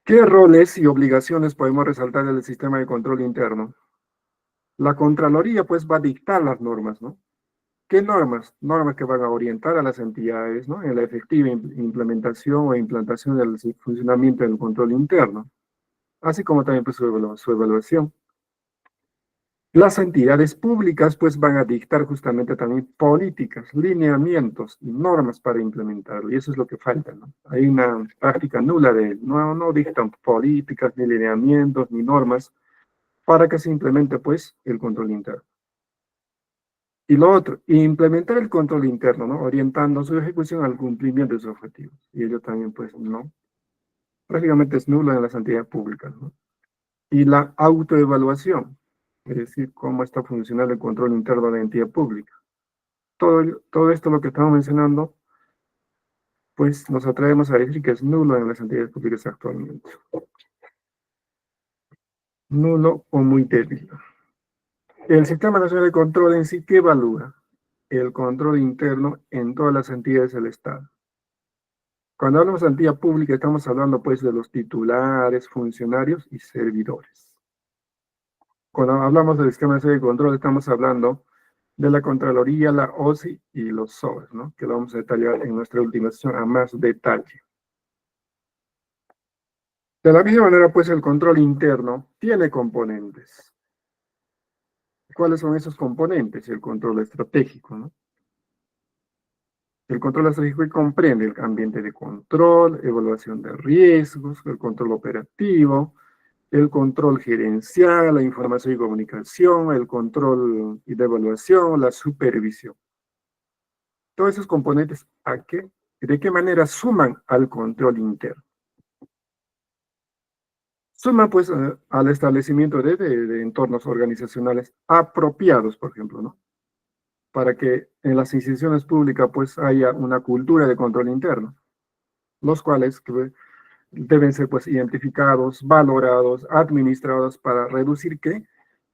¿Qué roles y obligaciones podemos resaltar del sistema de control interno? La Contraloría, pues, va a dictar las normas, ¿no? ¿Qué normas? Normas que van a orientar a las entidades, ¿no? En la efectiva implementación o implantación del funcionamiento del control interno, así como también pues, su evaluación. Las entidades públicas pues van a dictar justamente también políticas, lineamientos, normas para implementarlo, y eso es lo que falta, ¿no? Hay una práctica nula de, no dictan políticas, ni lineamientos, ni normas para que se implemente pues el control interno. Y lo otro, implementar el control interno, ¿no? Orientando su ejecución al cumplimiento de sus objetivos. Y ello también, pues, no. Prácticamente es nulo en las entidades públicas, ¿no? Y la autoevaluación, es decir, cómo está funcionando el control interno de la entidad pública. Todo esto, lo que estamos mencionando, pues nos atrevemos a decir que es nulo en las entidades públicas actualmente. Nulo o muy débil. El Sistema Nacional de Control en sí, ¿qué evalúa? El control interno en todas las entidades del Estado. Cuando hablamos de entidad pública, estamos hablando pues de los titulares, funcionarios y servidores. Cuando hablamos del Sistema Nacional de Control, estamos hablando de la Contraloría, la OSI y los SOEs, ¿no? Que lo vamos a detallar en nuestra última sesión a más detalle. De la misma manera, pues el control interno tiene componentes. ¿Cuáles son esos componentes? El control estratégico, ¿no? El control estratégico comprende el ambiente de control, evaluación de riesgos, el control operativo, el control gerencial, la información y comunicación, el control y de evaluación, la supervisión. Todos esos componentes, ¿de qué manera suman al control interno? Suman, pues, al establecimiento de entornos organizacionales apropiados, por ejemplo, ¿no? Para que en las instituciones públicas, pues, haya una cultura de control interno, los cuales deben ser, pues, identificados, valorados, administrados para reducir, ¿qué?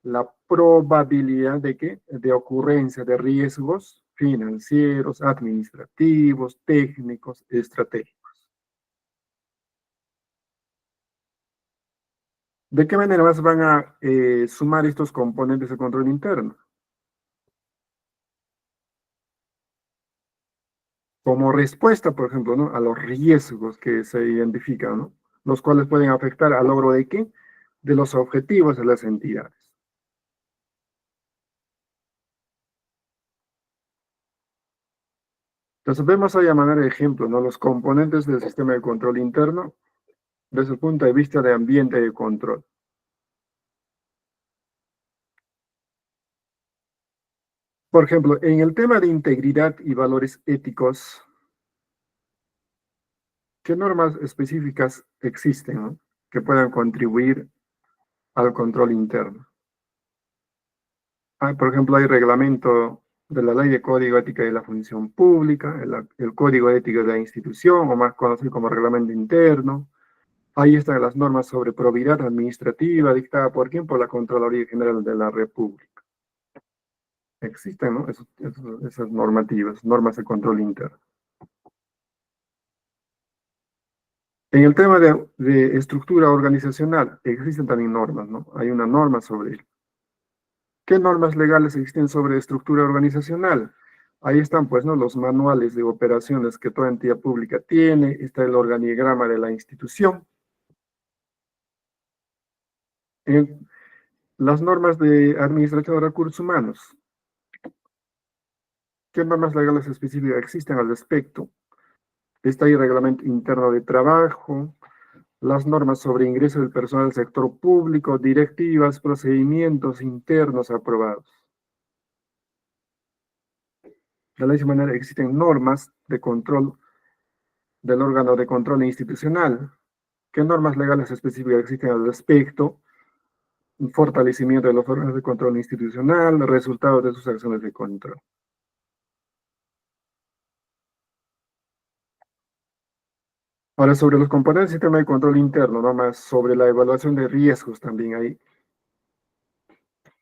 La probabilidad de ocurrencia de riesgos financieros, administrativos, técnicos, estratégicos. ¿De qué manera más van a sumar estos componentes de control interno? Como respuesta, por ejemplo, ¿no? A los riesgos que se identifican, ¿no? Los cuales pueden afectar al logro de qué? De los objetivos de las entidades. Entonces vemos ahí a manera de ejemplo, ¿no? Los componentes del sistema de control interno desde el punto de vista de ambiente de control. Por ejemplo, en el tema de integridad y valores éticos, ¿qué normas específicas existen, ¿no? Que puedan contribuir al control interno? Por ejemplo, hay reglamento de la Ley de Código Ética de la Función Pública, el Código Ético de la institución, o más conocido como reglamento interno. Ahí están las normas sobre probidad administrativa dictada por quién, por la Contraloría General de la República. Existen, ¿no? Esas normativas, normas de control interno. En el tema de estructura organizacional, existen también normas, ¿no? Hay una norma sobre ello. ¿Qué normas legales existen sobre estructura organizacional? Ahí están, pues, ¿no? Los manuales de operaciones que toda entidad pública tiene, está el organigrama de la institución. Las normas de administración de recursos humanos. ¿Qué normas legales específicas existen al respecto? Está ahí el reglamento interno de trabajo, las normas sobre ingreso del personal del sector público, directivas, procedimientos internos aprobados. De la misma manera existen normas de control del órgano de control institucional. ¿Qué normas legales específicas existen al respecto? Un fortalecimiento de los órganos de control institucional, resultados de sus acciones de control. Ahora, sobre los componentes del sistema de control interno, ¿no? Más sobre la evaluación de riesgos también hay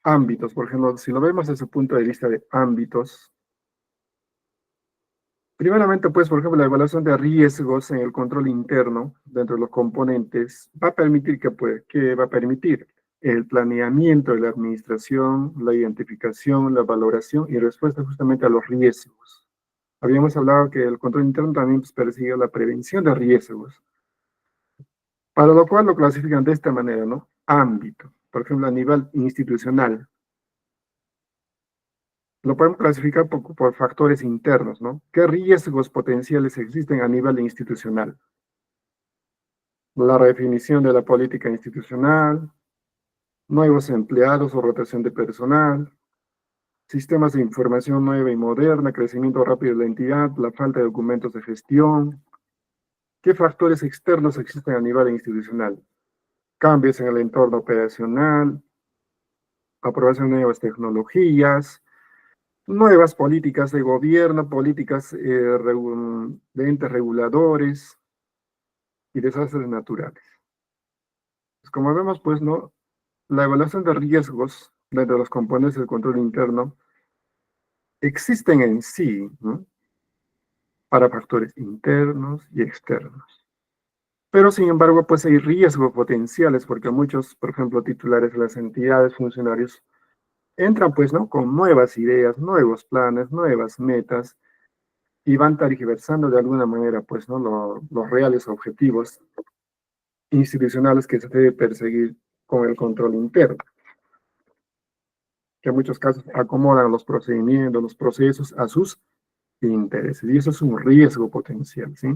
ámbitos. Por ejemplo, si lo vemos desde el punto de vista de ámbitos, primeramente, pues, por ejemplo, la evaluación de riesgos en el control interno, dentro de los componentes, va a permitir que va a permitir el planeamiento de la administración, la identificación, la valoración y respuesta justamente a los riesgos. Habíamos hablado que el control interno también, pues, persigue la prevención de riesgos, para lo cual lo clasifican de esta manera, ¿no? Ámbito, por ejemplo, a nivel institucional. Lo podemos clasificar por factores internos, ¿no? ¿Qué riesgos potenciales existen a nivel institucional? La redefinición de la política institucional, nuevos empleados o rotación de personal, sistemas de información nueva y moderna, crecimiento rápido de la entidad, la falta de documentos de gestión. ¿Qué factores externos existen a nivel institucional? Cambios en el entorno operacional, aprobación de nuevas tecnologías, nuevas políticas de gobierno, políticas de entes reguladores y desastres naturales. Pues como vemos, pues, ¿no? La evaluación de riesgos dentro de los componentes del control interno existen en sí, ¿no? Para factores internos y externos. Pero, sin embargo, pues hay riesgos potenciales porque muchos, por ejemplo, titulares de las entidades, funcionarios, entran, pues, ¿no? Con nuevas ideas, nuevos planes, nuevas metas, y van tergiversando de alguna manera, pues, ¿no? Los reales objetivos institucionales que se debe perseguir con el control interno, que en muchos casos acomodan los procedimientos, los procesos a sus intereses. Y eso es un riesgo potencial, ¿sí?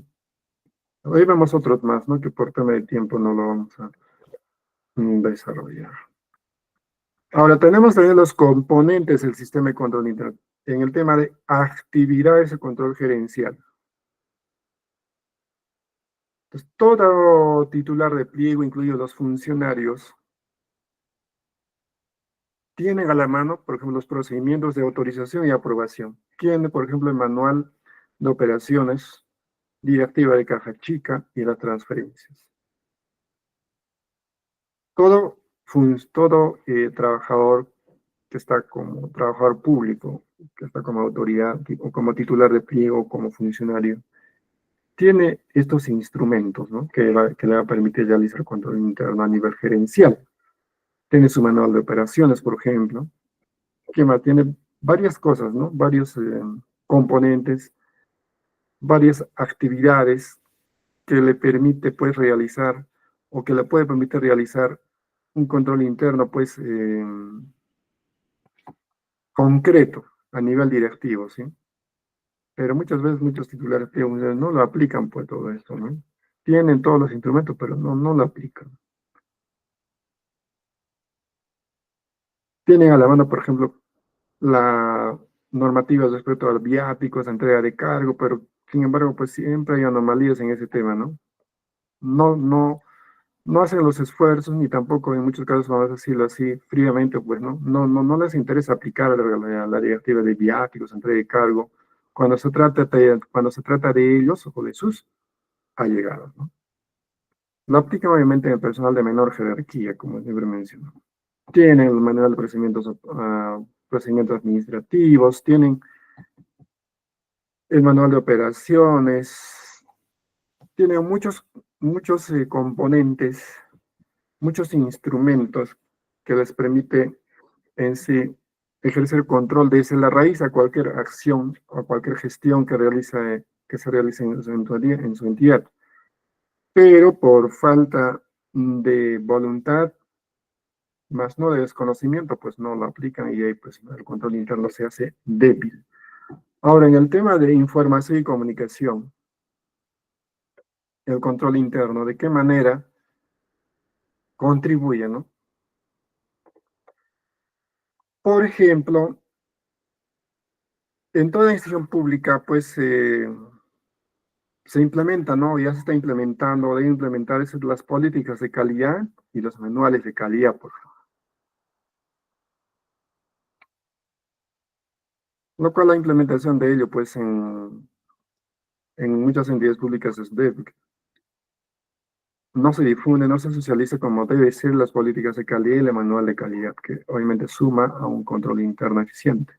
Hoy vemos otros más, ¿no? Que por tema de tiempo no lo vamos a desarrollar. Ahora, tenemos también los componentes del sistema de control interno. En el tema de actividades de control gerencial. Entonces, todo titular de pliego, incluidos los funcionarios, tienen a la mano, por ejemplo, los procedimientos de autorización y aprobación. Tiene, por ejemplo, el manual de operaciones, directiva de caja chica y las transferencias. Todo trabajador que está como trabajador público, que está como autoridad o como titular de pliego, como funcionario, tiene estos instrumentos, ¿no? Que le va a permitir realizar control interno a nivel gerencial. Tiene su manual de operaciones, por ejemplo, que tiene varias cosas, ¿no? Varios componentes, varias actividades que le permite, pues, realizar o que le puede permitir realizar un control interno, pues, concreto a nivel directivo, ¿sí? Pero muchas veces muchos titulares no lo aplican, pues, todo esto, ¿no? Tienen todos los instrumentos, pero no lo aplican. Tienen a la mano, por ejemplo, la normativa respecto a viáticos, entrega de cargo, pero sin embargo, pues siempre hay anomalías en ese tema, ¿no? No, no, no hacen los esfuerzos, ni tampoco en muchos casos, vamos a decirlo así, fríamente, pues, no les interesa aplicar la directiva de viáticos, entrega de cargo, cuando se trata de ellos o de sus allegados, ¿no? Lo aplican obviamente en el personal de menor jerarquía, como siempre menciono. Tienen el manual de procedimientos administrativos, tienen el manual de operaciones, tienen muchos componentes, muchos instrumentos que les permite en sí ejercer control desde la raíz a cualquier acción o cualquier gestión que se realice en su entidad. Pero por falta de voluntad, más no de desconocimiento, pues no lo aplican y ahí pues el control interno se hace débil. Ahora, en el tema de información y comunicación, el control interno, ¿de qué manera contribuye, no? Por ejemplo, en toda institución pública, pues se implementa, ¿no? Ya se está implementando, debe implementar las políticas de calidad y los manuales de calidad, por favor. Lo cual la implementación de ello, pues en muchas entidades públicas es débil. No se difunde, no se socializa como debe ser las políticas de calidad y el manual de calidad, que obviamente suma a un control interno eficiente.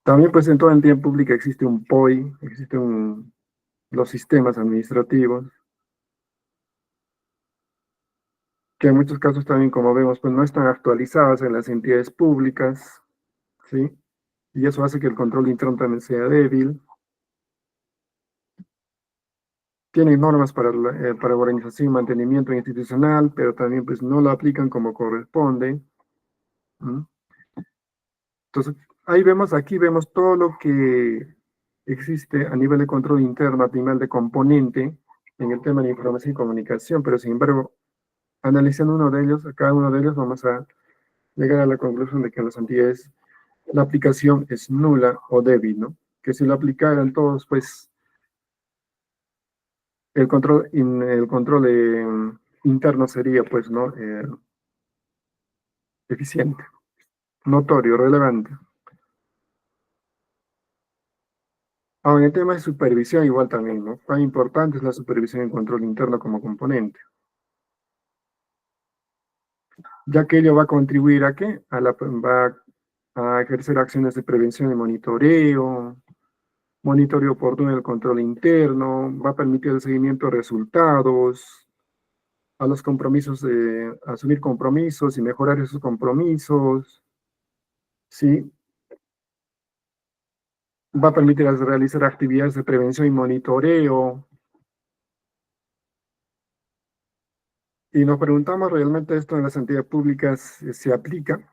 También, pues, en toda entidad pública existe un POI, existen los sistemas administrativos, que en muchos casos también, como vemos, pues no están actualizadas en las entidades públicas, ¿sí? Y eso hace que el control interno también sea débil. Tienen normas para organización y mantenimiento institucional, pero también pues no lo aplican como corresponde. ¿Mm? Entonces, aquí vemos todo lo que existe a nivel de control interno, a nivel de componente, en el tema de información y comunicación, pero sin embargo, analizando uno de ellos, a cada uno de ellos vamos a llegar a la conclusión de que en las entidades la aplicación es nula o débil, ¿no? Que si lo aplicaran todos, pues el control interno sería, pues, ¿no? Eficiente, notorio, relevante. Ahora, en el tema de supervisión, igual también, ¿no? Cuán importante es la supervisión y control interno como componente, ya que ello va a contribuir a qué? Va a ejercer acciones de prevención y monitoreo oportuno del control interno, va a permitir el seguimiento de resultados, a los compromisos, asumir compromisos y mejorar esos compromisos, ¿sí? Va a permitir realizar actividades de prevención y monitoreo. Y nos preguntamos, ¿realmente esto en las entidades públicas se aplica?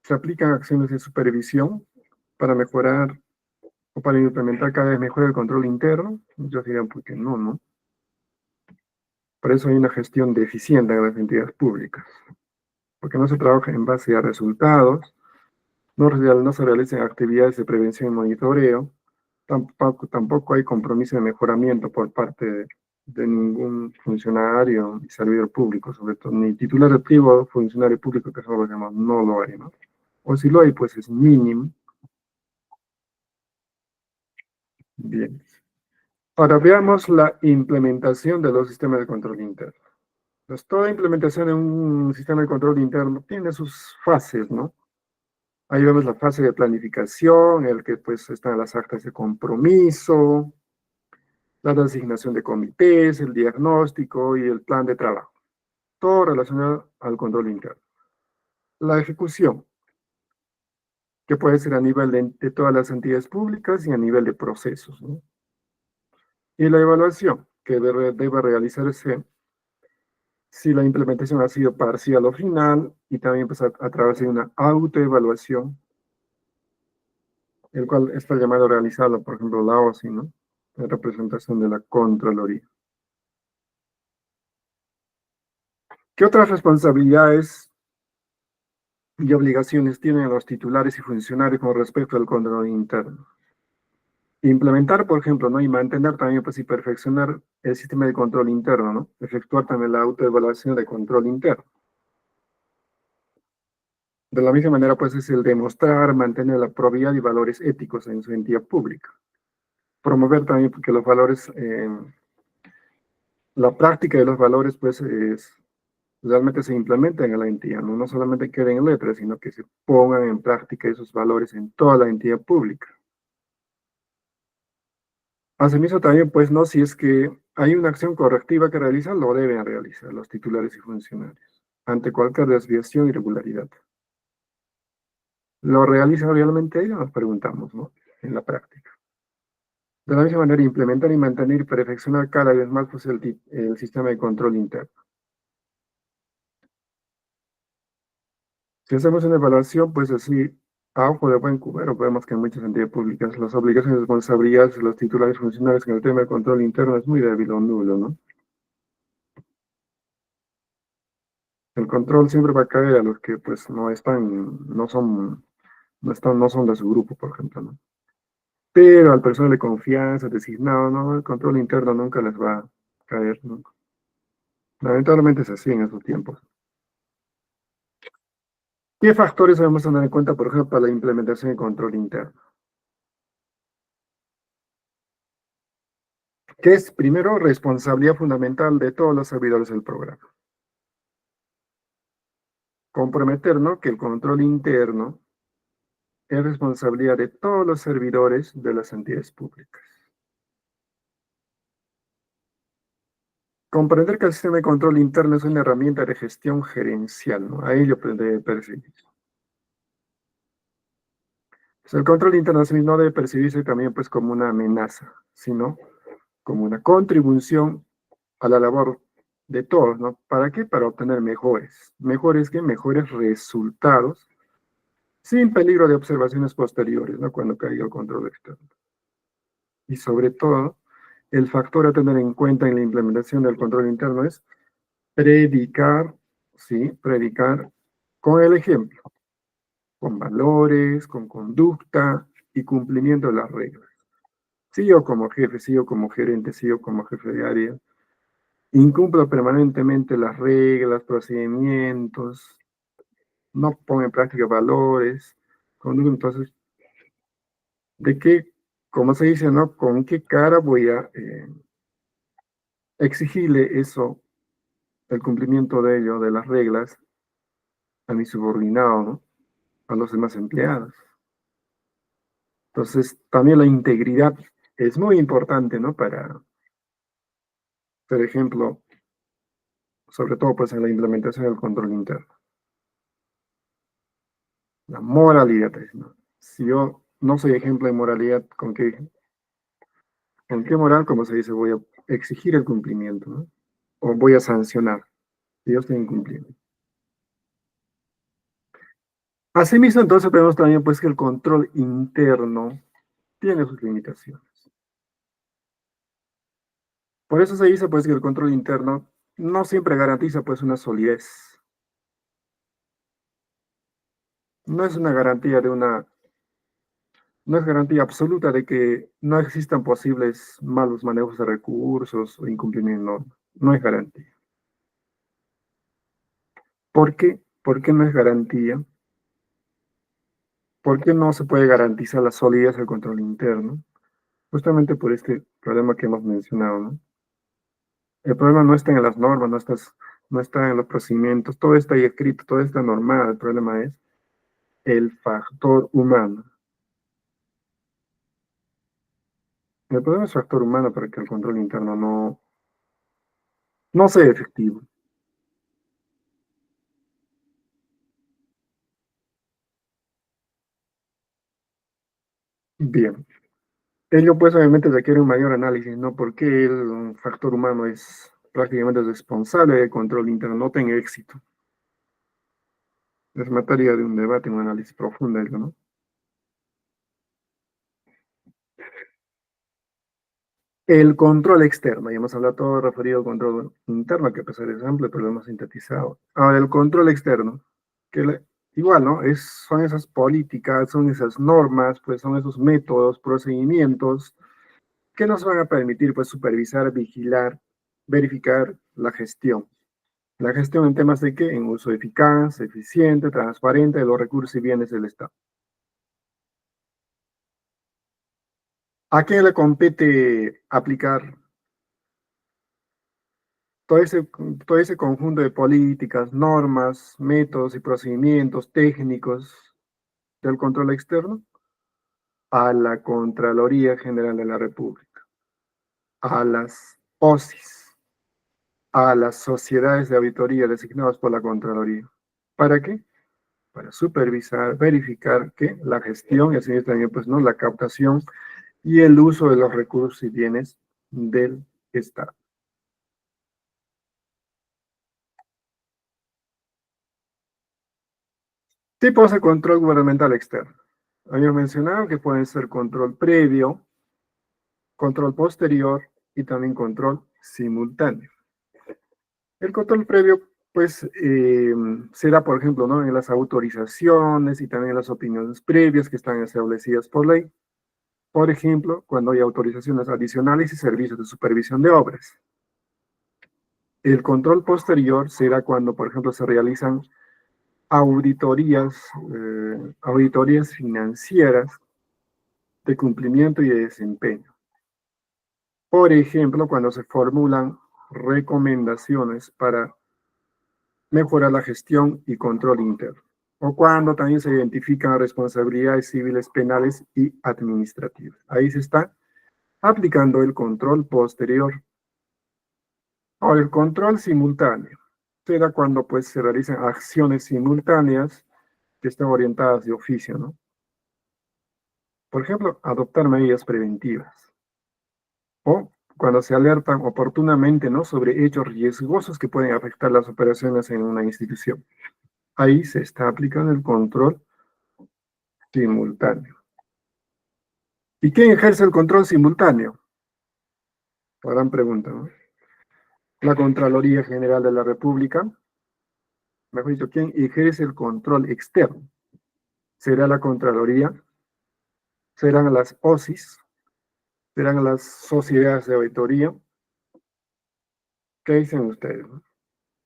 se aplican acciones de supervisión para mejorar o para implementar cada vez mejor el control interno. Yo diría, porque no, ¿no? Por eso hay una gestión deficiente de las entidades públicas, porque no se trabaja en base a resultados, no se realizan actividades de prevención y monitoreo, tampoco hay compromiso de mejoramiento por parte de ningún funcionario y servidor público, sobre todo ni titular activo o funcionario público, que son los demás, no lo hay, ¿no? O si lo hay, pues es mínimo. Bien. Ahora veamos la implementación de los sistemas de control interno. Pues toda implementación en un sistema de control interno tiene sus fases, ¿no? Ahí vemos la fase de planificación, en el que pues están las actas de compromiso, la designación de comités, el diagnóstico y el plan de trabajo. Todo relacionado al control interno. La ejecución, que puede ser a nivel de todas las entidades públicas y a nivel de procesos, ¿no? Y la evaluación, que debe realizarse si la implementación ha sido parcial o final, y también pues, a través de una autoevaluación, el cual está llamado a realizarlo, por ejemplo, la OSI, ¿no? En representación de la Contraloría. ¿Qué otras responsabilidades y obligaciones tienen los titulares y funcionarios con respecto al control interno? Implementar, por ejemplo, ¿no? Y mantener también, pues, y perfeccionar el sistema de control interno, ¿no? Efectuar también la autoevaluación de control interno. De la misma manera, pues, es el demostrar, mantener la probidad y valores éticos en su entidad pública. Promover también que los valores, la práctica de los valores, pues, realmente se implementen en la entidad, ¿no? No solamente queden en letras, sino que se pongan en práctica esos valores en toda la entidad pública. Asimismo, también, pues, no, si es que hay una acción correctiva que realizan, lo deben realizar los titulares y funcionarios, ante cualquier desviación y irregularidad. ¿Lo realizan realmente ellos? Nos preguntamos, ¿no? En la práctica. De la misma manera, implementar y mantener y perfeccionar cada vez más, pues, el sistema de control interno. Si hacemos una evaluación, pues así, a ojo de buen cubero, vemos que en muchas entidades públicas las obligaciones y responsabilidades de los titulares funcionarios en el tema de control interno es muy débil o nulo, ¿no? El control siempre va a caer a los que pues no están, no son de su grupo, por ejemplo, ¿no? Pero al personal de confianza, designado, no, el control interno nunca les va a caer, nunca. Lamentablemente es así en esos tiempos. ¿Qué factores debemos tener en cuenta, por ejemplo, para la implementación de control interno? Que es, primero, responsabilidad fundamental de todos los servidores del programa. Comprometer, ¿no? Que el control interno es responsabilidad de todos los servidores de las entidades públicas. Comprender que el sistema de control interno es una herramienta de gestión gerencial, ¿no? A ello debe percibirse. Pues el control interno no debe percibirse también pues como una amenaza, sino como una contribución a la labor de todos, ¿no? ¿Para qué? Para obtener mejores resultados, sin peligro de observaciones posteriores, ¿no? Cuando caiga el control externo. Y sobre todo, el factor a tener en cuenta en la implementación del control interno es predicar, ¿sí? Predicar con el ejemplo, con valores, con conducta y cumplimiento de las reglas. Si yo como jefe, si yo como gerente, si yo como jefe de área, incumplo permanentemente las reglas, procedimientos, no pongo en práctica valores, conducta, entonces, ¿de qué, como se dice, no? ¿Con qué cara voy a exigirle eso, el cumplimiento de ello, de las reglas, a mi subordinado, ¿no? A los demás empleados? Entonces, también la integridad es muy importante, ¿no? Para, por ejemplo, sobre todo pues en la implementación del control interno. La moralidad, ¿no? Si yo no soy ejemplo de moralidad, con qué moral, como se dice, voy a exigir el cumplimiento, ¿no? O voy a sancionar si yo estoy incumpliendo? Asimismo, entonces vemos también pues que el control interno tiene sus limitaciones. Por eso se dice pues que el control interno no siempre garantiza pues una solidez. No es una garantía de una, no es garantía absoluta de que no existan posibles malos manejos de recursos o incumplimiento de normas. No es garantía. ¿Por qué? ¿Por qué no es garantía? ¿Por qué no se puede garantizar la solidez del control interno? Justamente por este problema que hemos mencionado, ¿no? El problema no está en las normas, no está en los procedimientos, todo está ahí escrito, todo está normal. El problema es el factor humano. El problema es el factor humano para que el control interno no sea efectivo. Bien. Ello pues obviamente requiere un mayor análisis, ¿no? Porque el factor humano es prácticamente responsable del control interno, no tenga éxito. Es materia de un debate, un análisis profundo, ¿no? El control externo, ya hemos hablado todo referido al control interno, que a pesar de ser amplio, pero lo hemos sintetizado. Ahora, el control externo, igual, ¿no? Son esas políticas, son esas normas, pues son esos métodos, procedimientos que nos van a permitir, pues, supervisar, vigilar, verificar la gestión. La gestión en temas de qué? En uso eficaz, eficiente, transparente de los recursos y bienes del Estado. ¿A quién le compete aplicar todo ese conjunto de políticas, normas, métodos y procedimientos técnicos del control externo? A la Contraloría General de la República, a las OSIs, a las sociedades de auditoría designadas por la Contraloría. ¿Para qué? Para supervisar, verificar que la gestión y así también, pues, ¿no? La captación y el uso de los recursos y bienes del Estado. Tipos de control gubernamental externo. Habíamos mencionado que pueden ser control previo, control posterior y también control simultáneo. El control previo, pues, será, por ejemplo, ¿no? En las autorizaciones y también en las opiniones previas que están establecidas por ley. Por ejemplo, cuando hay autorizaciones adicionales y servicios de supervisión de obras. El control posterior será cuando, por ejemplo, se realizan auditorías, auditorías financieras de cumplimiento y de desempeño. Por ejemplo, cuando se formulan recomendaciones para mejorar la gestión y control interno, o cuando también se identifican responsabilidades civiles, penales y administrativas. Ahí se está aplicando el control posterior. Ahora, el control simultáneo será cuando pues se realizan acciones simultáneas que están orientadas de oficio, ¿no? Por ejemplo, adoptar medidas preventivas o cuando se alertan oportunamente, ¿no? Sobre hechos riesgosos que pueden afectar las operaciones en una institución. Ahí se está aplicando el control simultáneo. ¿Y quién ejerce el control simultáneo? Gran pregunta, ¿no? La Contraloría General de la República, mejor dicho, ¿quién ejerce el control externo? ¿Será la Contraloría? ¿Serán las OSIs? ¿Serán las sociedades de auditoría? ¿Qué dicen ustedes, no?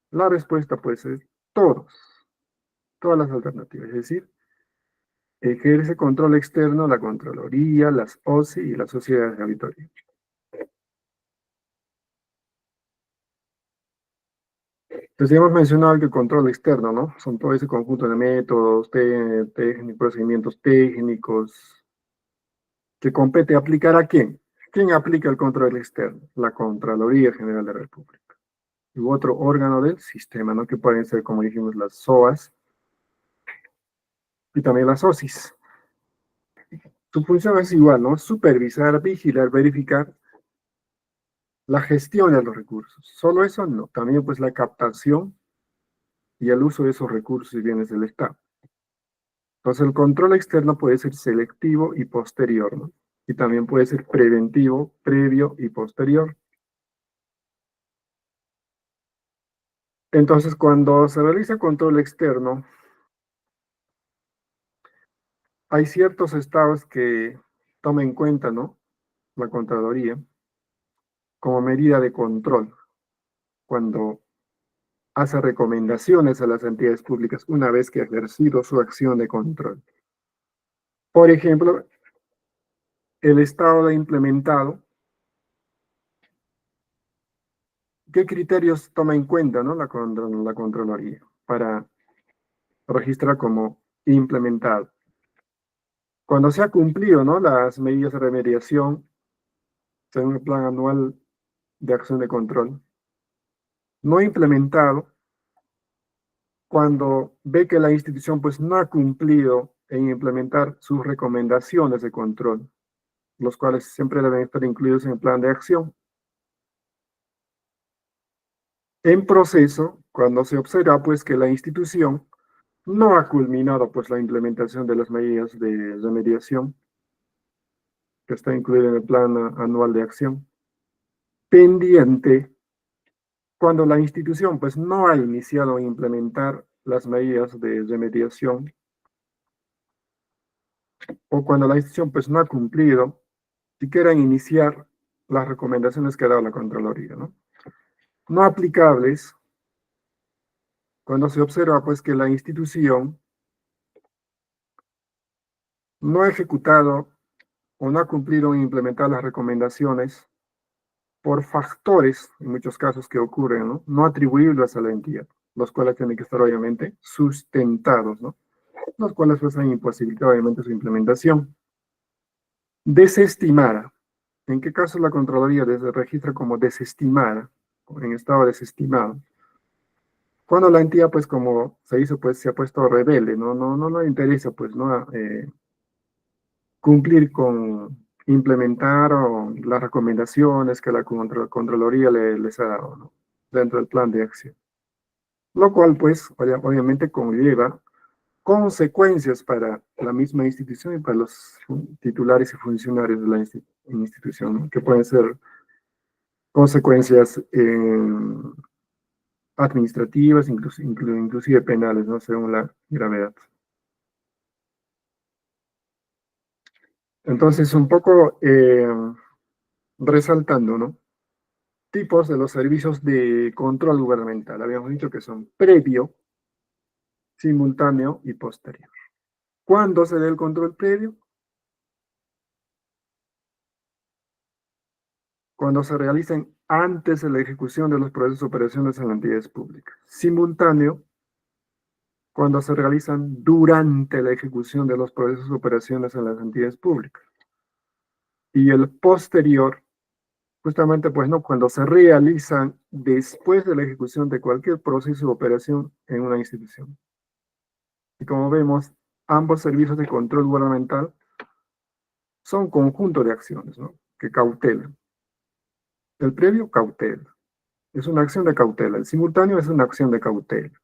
La respuesta, pues, es todas las alternativas, es decir, ejerce control externo la Contraloría, las OSI y las sociedades de auditoría. Entonces, ya hemos mencionado que el control externo, ¿no? Son todo ese conjunto de métodos, procedimientos técnicos, que compete aplicar a quién. ¿Quién aplica el control externo? La Contraloría General de la República. Y otro órgano del sistema, ¿no? Que pueden ser, como dijimos, las SOAS y también las OSIs. Su función es igual, ¿no? Supervisar, vigilar, verificar la gestión de los recursos. Solo eso no, también pues la captación y el uso de esos recursos y bienes del Estado. Entonces, el control externo puede ser selectivo y posterior, ¿no? Y también puede ser preventivo, previo y posterior. Entonces, cuando se realiza control externo, hay ciertos estados que toma en cuenta, ¿no? La Contraloría como medida de control, cuando hace recomendaciones a las entidades públicas una vez que ha ejercido su acción de control. Por ejemplo, el estado de implementado, ¿qué criterios toma en cuenta, ¿no? La Contraloría para registrar como implementado? Cuando se ha cumplido, ¿no? Las medidas de remediación según el plan anual de acción de control, no implementado, cuando ve que la institución pues no ha cumplido en implementar sus recomendaciones de control, los cuales siempre deben estar incluidos en el plan de acción. En proceso, cuando se observa pues que la institución no ha culminado pues la implementación de las medidas de remediación que está incluida en el plan anual de acción. Pendiente, cuando la institución pues no ha iniciado a implementar las medidas de remediación o cuando la institución pues no ha cumplido siquiera en iniciar las recomendaciones que ha dado la Contraloría, ¿no? No aplicables cuando se observa pues que la institución no ha ejecutado o no ha cumplido en implementar las recomendaciones por factores, en muchos casos que ocurren, ¿no? No atribuibles a la entidad, los cuales tienen que estar obviamente sustentados, ¿no? Los cuales pues han imposibilitado obviamente su implementación. Desestimada. ¿En qué caso la Contraloría registra como desestimada, en estado desestimado? Cuando la entidad, pues como se hizo, pues se ha puesto rebelde, no le interesa, pues, ¿no? Cumplir con implementar las recomendaciones que la Contraloría les ha dado, ¿no? Dentro del plan de acción. Lo cual, pues, obviamente conlleva consecuencias para la misma institución y para los titulares y funcionarios de la institución, ¿no? Que pueden ser consecuencias administrativas, inclusive penales, ¿no? Según la gravedad. Entonces, un poco resaltando, ¿no? Tipos de los servicios de control gubernamental. Habíamos dicho que son previo, simultáneo y posterior. ¿Cuándo se da el control previo? Cuando se realicen antes de la ejecución de los procesos de operaciones en las entidades públicas. Simultáneo, cuando se realizan durante la ejecución de los procesos de operaciones en las entidades públicas. Y el posterior, justamente, pues, ¿no? Cuando se realizan después de la ejecución de cualquier proceso de operación en una institución. Y como vemos, ambos servicios de control gubernamental son conjunto de acciones, ¿no? Que cautelan. El previo, cautela. Es una acción de cautela. El simultáneo es una acción de cautela.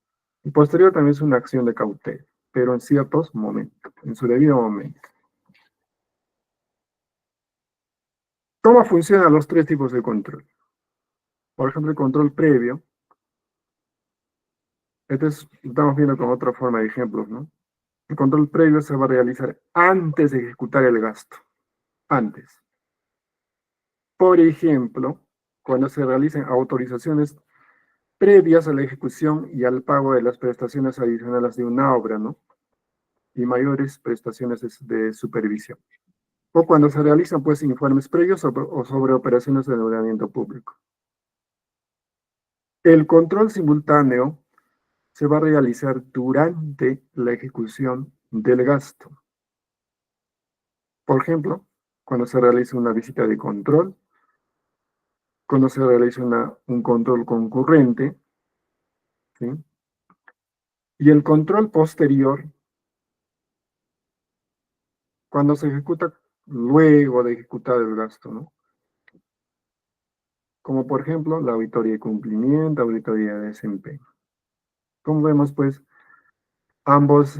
El posterior también es una acción de cautela, pero en ciertos momentos, en su debido momento. ¿Cómo funcionan los tres tipos de control? Por ejemplo, el control previo. Estamos viendo con otra forma de ejemplos, ¿no? El control previo se va a realizar antes de ejecutar el gasto. Antes. Por ejemplo, cuando se realicen autorizaciones previas a la ejecución y al pago de las prestaciones adicionales de una obra, ¿no? Y mayores prestaciones de supervisión. O cuando se realizan, pues, informes previos o sobre operaciones de endeudamiento público. El control simultáneo se va a realizar durante la ejecución del gasto. Por ejemplo, cuando se realiza una visita de control, cuando se realiza un control concurrente, ¿sí? Y el control posterior, cuando se ejecuta luego de ejecutar el gasto, ¿no? Como por ejemplo la auditoría de cumplimiento, auditoría de desempeño. Como vemos, pues, Ambos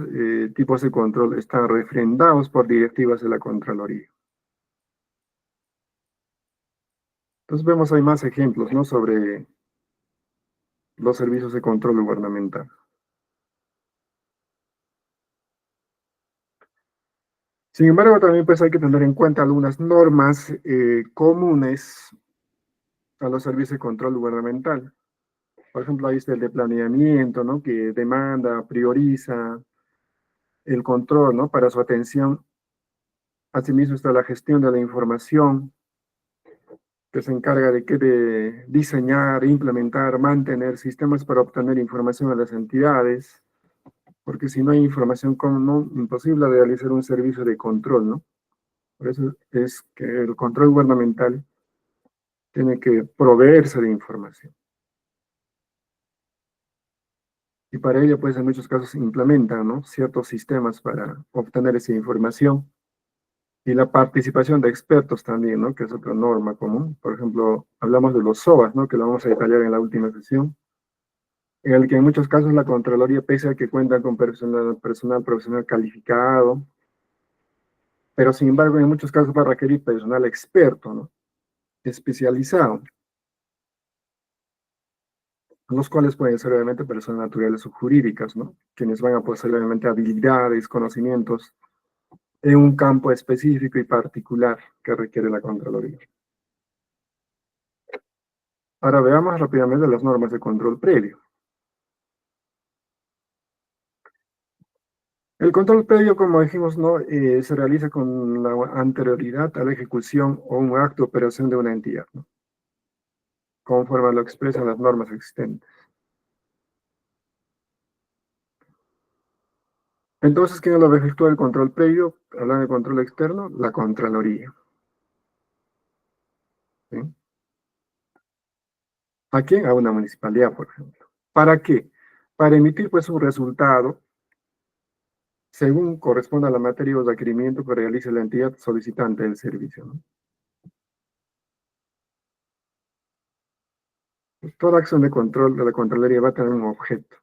tipos de control están refrendados por directivas de la Contraloría. Entonces vemos hay más ejemplos, ¿no?, sobre los servicios de control gubernamental. Sin embargo, también pues hay que tener en cuenta algunas normas comunes a los servicios de control gubernamental. Por ejemplo, ahí está el de planeamiento, ¿no?, que demanda, prioriza el control, ¿no?, para su atención. Asimismo está la gestión de la información, que se encarga de diseñar, implementar, mantener sistemas para obtener información a las entidades, porque si no hay información, ¿no?, imposible realizar un servicio de control, ¿no? Por eso es que el control gubernamental tiene que proveerse de información. Y para ello, pues, en muchos casos implementan, ¿no?, ciertos sistemas para obtener esa información. Y la participación de expertos también, ¿no?, que es otra norma común. Por ejemplo, hablamos de los SOAS, ¿no?, que lo vamos a detallar en la última sesión, en el que en muchos casos la Contraloría, pese a que cuentan con personal profesional calificado, pero sin embargo en muchos casos va a requerir personal experto, ¿no?, especializado, los cuales pueden ser obviamente personas naturales o jurídicas, ¿no?, quienes van a poseer obviamente habilidades, conocimientos en un campo específico y particular que requiere la Contraloría. Ahora veamos rápidamente las normas de control previo. El control previo, como dijimos, ¿no?, se realiza con la anterioridad a la ejecución o un acto de operación de una entidad, ¿no?, conforme lo expresan las normas existentes. Entonces, ¿quién lo efectúa el control previo? Hablando de control externo, la Contraloría, ¿sí? ¿A quién? A una municipalidad, por ejemplo. ¿Para qué? Para emitir, pues, un resultado según corresponda a la materia o requerimiento que realice la entidad solicitante del servicio, ¿no? Pues, toda acción de control de la Contraloría va a tener un objeto.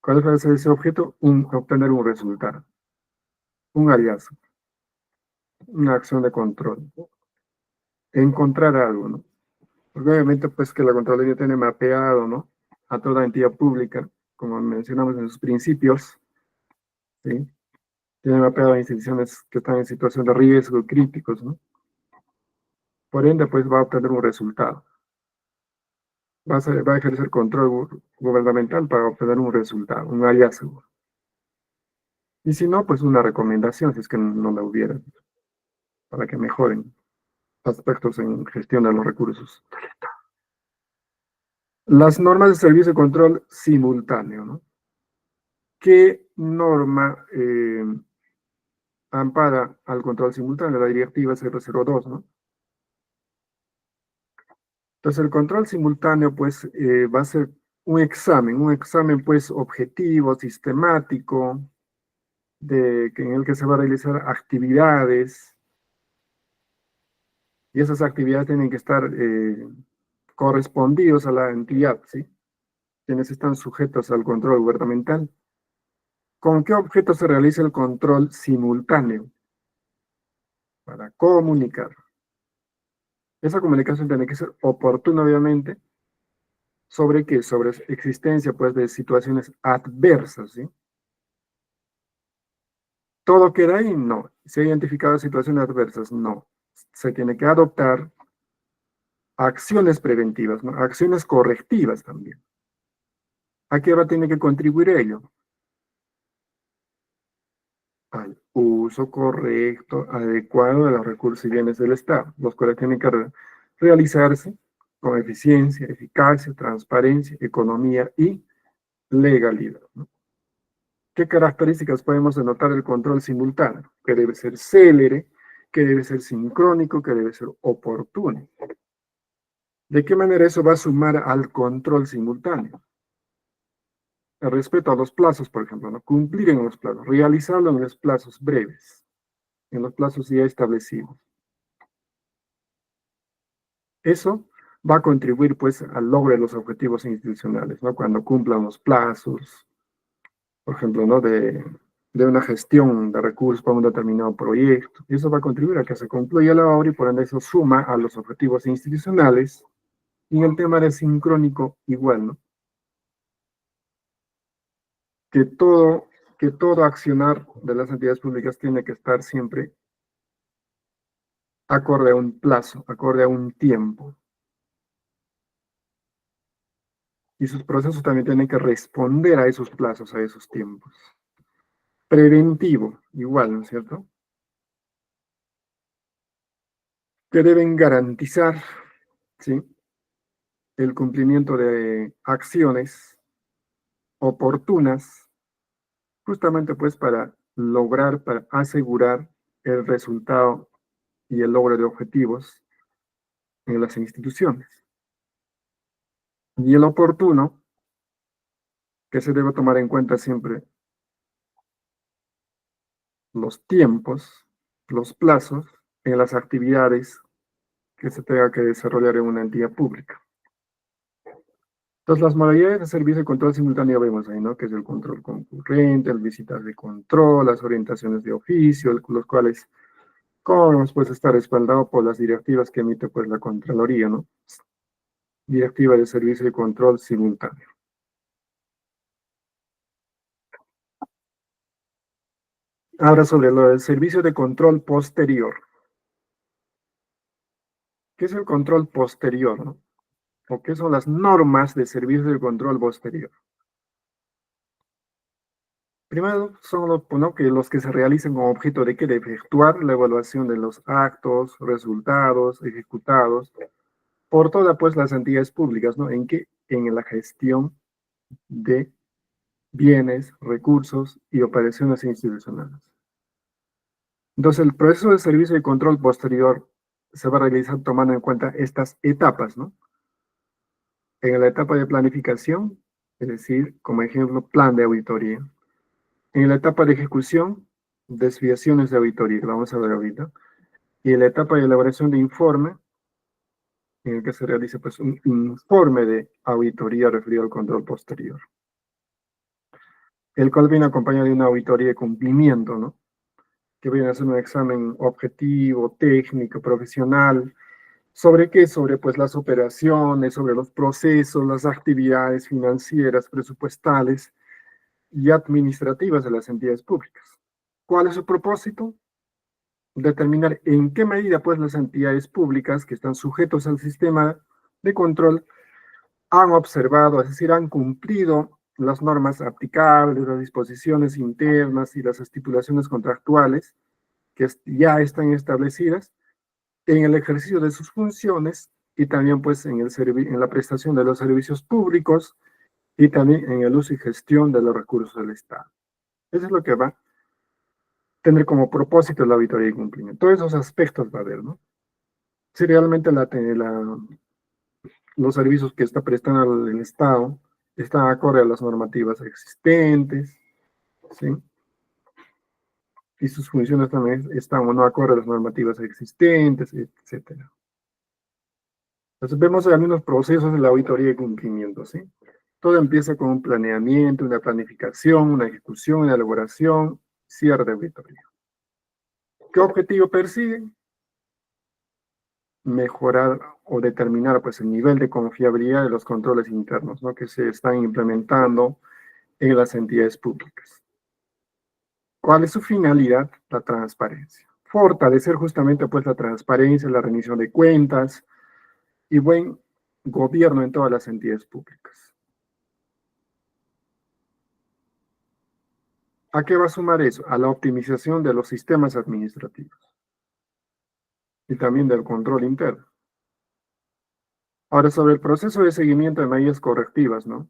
¿Cuál va a ser ese objeto? Obtener un resultado, un hallazgo, una acción de control, encontrar algo, ¿no? Porque obviamente, pues, que la Contraloría tiene mapeado, ¿no?, a toda entidad pública, como mencionamos en sus principios, ¿sí? Tiene mapeado a instituciones que están en situación de riesgo, críticos, ¿no? Por ende, pues, va a obtener un resultado. Va a ejercer control gubernamental para obtener un resultado, un hallazgo. Y si no, pues una recomendación, si es que no la hubiera, para que mejoren aspectos en gestión de los recursos. Las normas de servicio de control simultáneo, ¿no? ¿Qué norma ampara al control simultáneo? La directiva 002, ¿no? Entonces, el control simultáneo, pues, va a ser un examen, pues, objetivo, sistemático, en el que se va a realizar actividades, y esas actividades tienen que estar correspondidos a la entidad, ¿sí?, quienes están sujetos al control gubernamental. ¿Con qué objeto se realiza el control simultáneo? Para comunicar. Esa comunicación tiene que ser oportuna, obviamente. ¿Sobre qué? Sobre existencia, pues, de situaciones adversas, ¿sí? ¿Todo queda ahí? No. ¿Se ha identificado situaciones adversas? No. Se tiene que adoptar acciones preventivas, ¿no?, acciones correctivas también. ¿A qué va a tener que contribuir ello? Al uso correcto, adecuado de los recursos y bienes del Estado, los cuales tienen que realizarse con eficiencia, eficacia, transparencia, economía y legalidad, ¿no? ¿Qué características podemos denotar del control simultáneo? Que debe ser célere, que debe ser sincrónico, que debe ser oportuno. ¿De qué manera eso va a sumar al control simultáneo? El respeto a los plazos, por ejemplo, ¿no? Cumplir en los plazos, realizarlo en los plazos breves, en los plazos ya establecidos. Eso va a contribuir, pues, al logro de los objetivos institucionales, ¿no?, cuando cumplan los plazos, por ejemplo, ¿no? De una gestión de recursos para un determinado proyecto. Y eso va a contribuir a que se concluya la obra y por ende eso suma a los objetivos institucionales. Y en el tema de sincrónico, igual, ¿no? Que todo accionar de las entidades públicas tiene que estar siempre acorde a un plazo, acorde a un tiempo. Y sus procesos también tienen que responder a esos plazos, a esos tiempos. Preventivo, igual, ¿no es cierto? Que deben garantizar, ¿sí?, el cumplimiento de acciones oportunas, justamente pues para lograr, para asegurar el resultado y el logro de objetivos en las instituciones. Y el oportuno, que se debe tomar en cuenta siempre los tiempos, los plazos en las actividades que se tenga que desarrollar en una entidad pública. Entonces, las modalidades de servicio de control simultáneo vemos ahí, ¿no? Que es el control concurrente, el visitas de control, las orientaciones de oficio, los cuales, como vemos, pues está respaldado por las directivas que emite pues la Contraloría, ¿no? Directiva de servicio de control simultáneo. Ahora sobre lo del servicio de control posterior. ¿Qué es el control posterior, no? ¿O qué son las normas de servicio de control posterior? Primero son los que se realicen con objeto de que de efectuar la evaluación de los actos, resultados ejecutados por todas pues las entidades públicas, ¿no? En la gestión de bienes, recursos y operaciones institucionales. Entonces, el proceso de servicio de control posterior se va a realizar tomando en cuenta estas etapas, ¿no? En la etapa de planificación, es decir, como ejemplo, plan de auditoría. En la etapa de ejecución, desviaciones de auditoría, que vamos a ver ahorita. Y en la etapa de elaboración de informe, en el que se realiza pues, un informe de auditoría referido al control posterior. El cual viene acompañado de una auditoría de cumplimiento, ¿no? Que viene a ser un examen objetivo, técnico, profesional. ¿Sobre qué? Sobre pues las operaciones, sobre los procesos, las actividades financieras, presupuestales y administrativas de las entidades públicas. ¿Cuál es su propósito? Determinar en qué medida pues las entidades públicas que están sujetos al sistema de control han observado, es decir, han cumplido las normas aplicables, las disposiciones internas y las estipulaciones contractuales que ya están establecidas en el ejercicio de sus funciones y también pues en la prestación de los servicios públicos y también en el uso y gestión de los recursos del Estado. Eso es lo que va a tener como propósito la auditoría y cumplimiento. Todos esos aspectos va a haber, ¿no? Si realmente los servicios que está prestando el Estado están acorde a las normativas existentes, ¿sí? Y sus funciones también están o no acorde a las normativas existentes, etcétera. Entonces vemos algunos procesos de la auditoría y cumplimiento, ¿sí? Todo empieza con un planeamiento, una planificación, una ejecución, una elaboración, cierre de auditoría. ¿Qué objetivo persigue? Mejorar o determinar pues, el nivel de confiabilidad de los controles internos, ¿no? Que se están implementando en las entidades públicas. ¿Cuál es su finalidad? La transparencia. Fortalecer justamente pues, la transparencia, la rendición de cuentas y buen gobierno en todas las entidades públicas. ¿A qué va a sumar eso? A la optimización de los sistemas administrativos y también del control interno. Ahora, sobre el proceso de seguimiento de medidas correctivas, ¿no?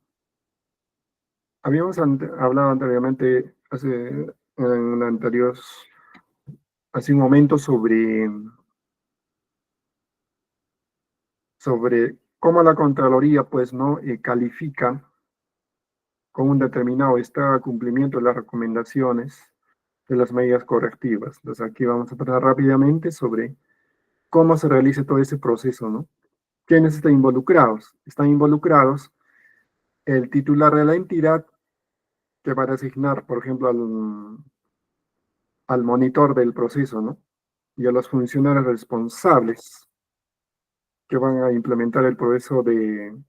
Habíamos hablado anteriormente, hace un momento sobre cómo la Contraloría, pues, ¿no? Califica con un determinado estado de cumplimiento de las recomendaciones de las medidas correctivas. Entonces, aquí vamos a tratar rápidamente sobre cómo se realiza todo ese proceso, ¿no? ¿Quiénes están involucrados? Están involucrados el titular de la entidad, que va a designar, por ejemplo, al monitor del proceso, ¿no? Y a los funcionarios responsables que van a implementar el proceso de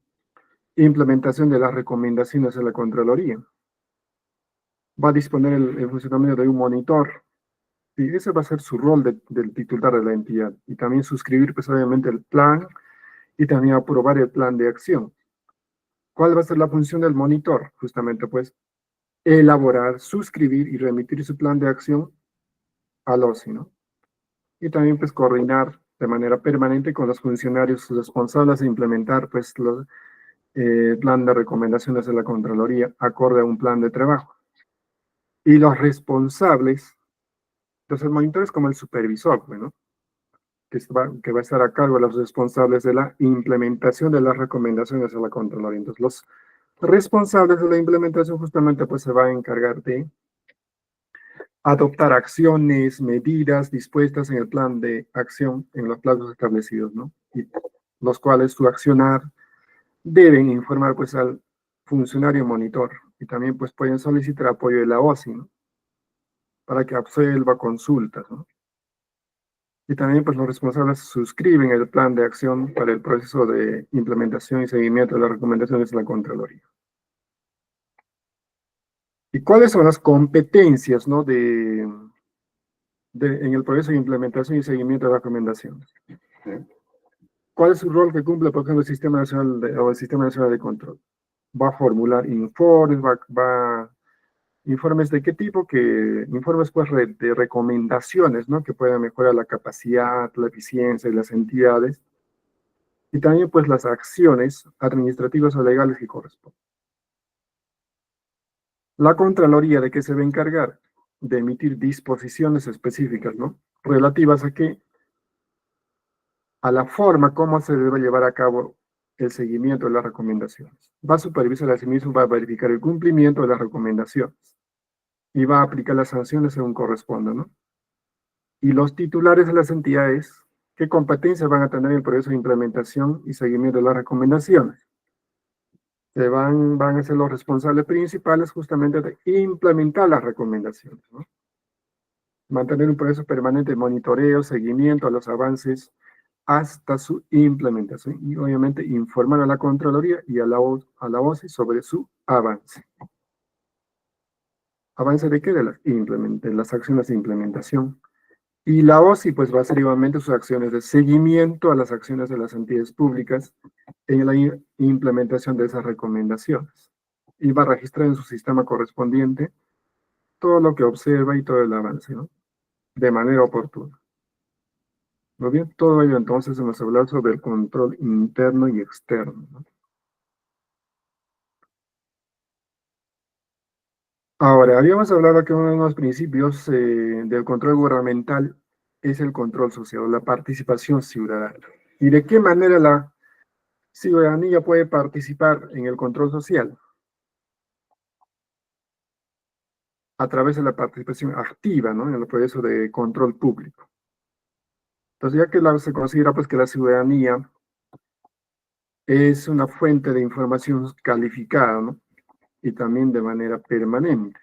implementación de las recomendaciones de la Contraloría. Va a disponer el funcionamiento de un monitor, y ese va a ser su rol del titular de la entidad. Y también suscribir, pues obviamente, el plan y también aprobar el plan de acción. ¿Cuál va a ser la función del monitor? Justamente, pues, elaborar, suscribir y remitir su plan de acción al OSI, ¿no? Y también, pues, coordinar de manera permanente con los funcionarios responsables de implementar, pues, los plan de recomendaciones de la Contraloría acorde a un plan de trabajo. Y los responsables, entonces el monitor es como el supervisor, ¿no? Que va a estar a cargo de los responsables de la implementación de las recomendaciones de la Contraloría. Entonces los responsables de la implementación justamente pues se va a encargar de adoptar acciones, medidas dispuestas en el plan de acción en los plazos establecidos, ¿no? Y los cuales su accionar deben informar pues al funcionario monitor y también pues pueden solicitar apoyo de la OSI, ¿no? Para que absuelva consultas, ¿no? Y también pues los responsables suscriben el plan de acción para el proceso de implementación y seguimiento de las recomendaciones de la Contraloría. ¿Y cuáles son las competencias, ¿no? En el proceso de implementación y seguimiento de las recomendaciones? ¿Cuál es su rol que cumple, por ejemplo, el Sistema Nacional o el Sistema Nacional de Control? Va a formular informes, informes de qué tipo, informes pues de recomendaciones, ¿no? Que puedan mejorar la capacidad, la eficiencia de las entidades y también pues las acciones administrativas o legales que corresponden. La Contraloría, ¿de qué se va a encargar? De emitir disposiciones específicas, ¿no? Relativas a qué? A la forma como se debe llevar a cabo el seguimiento de las recomendaciones. Va a supervisar a sí mismo, va a verificar el cumplimiento de las recomendaciones y va a aplicar las sanciones según corresponda, ¿no? Y los titulares de las entidades, ¿qué competencias van a tener en el proceso de implementación y seguimiento de las recomendaciones? Van a ser los responsables principales justamente de implementar las recomendaciones, ¿no? Mantener un proceso permanente de monitoreo, seguimiento a los avances hasta su implementación y obviamente informar a la Contraloría y a la OSI sobre su avance. ¿Avance de qué? De las acciones de implementación. Y la OSI pues va a hacer igualmente sus acciones de seguimiento a las acciones de las entidades públicas en la implementación de esas recomendaciones. Y va a registrar en su sistema correspondiente todo lo que observa y todo el avance, ¿no? De manera oportuna. Muy bien, todo ello entonces hemos hablado sobre el control interno y externo, ¿no? Ahora, habíamos hablado que uno de los principios del control gubernamental es el control social, la participación ciudadana. ¿Y de qué manera la ciudadanía puede participar en el control social? A través de la participación activa, ¿no? En el proceso de control público. Entonces, ya que se considera pues que la ciudadanía es una fuente de información calificada, ¿no? Y también de manera permanente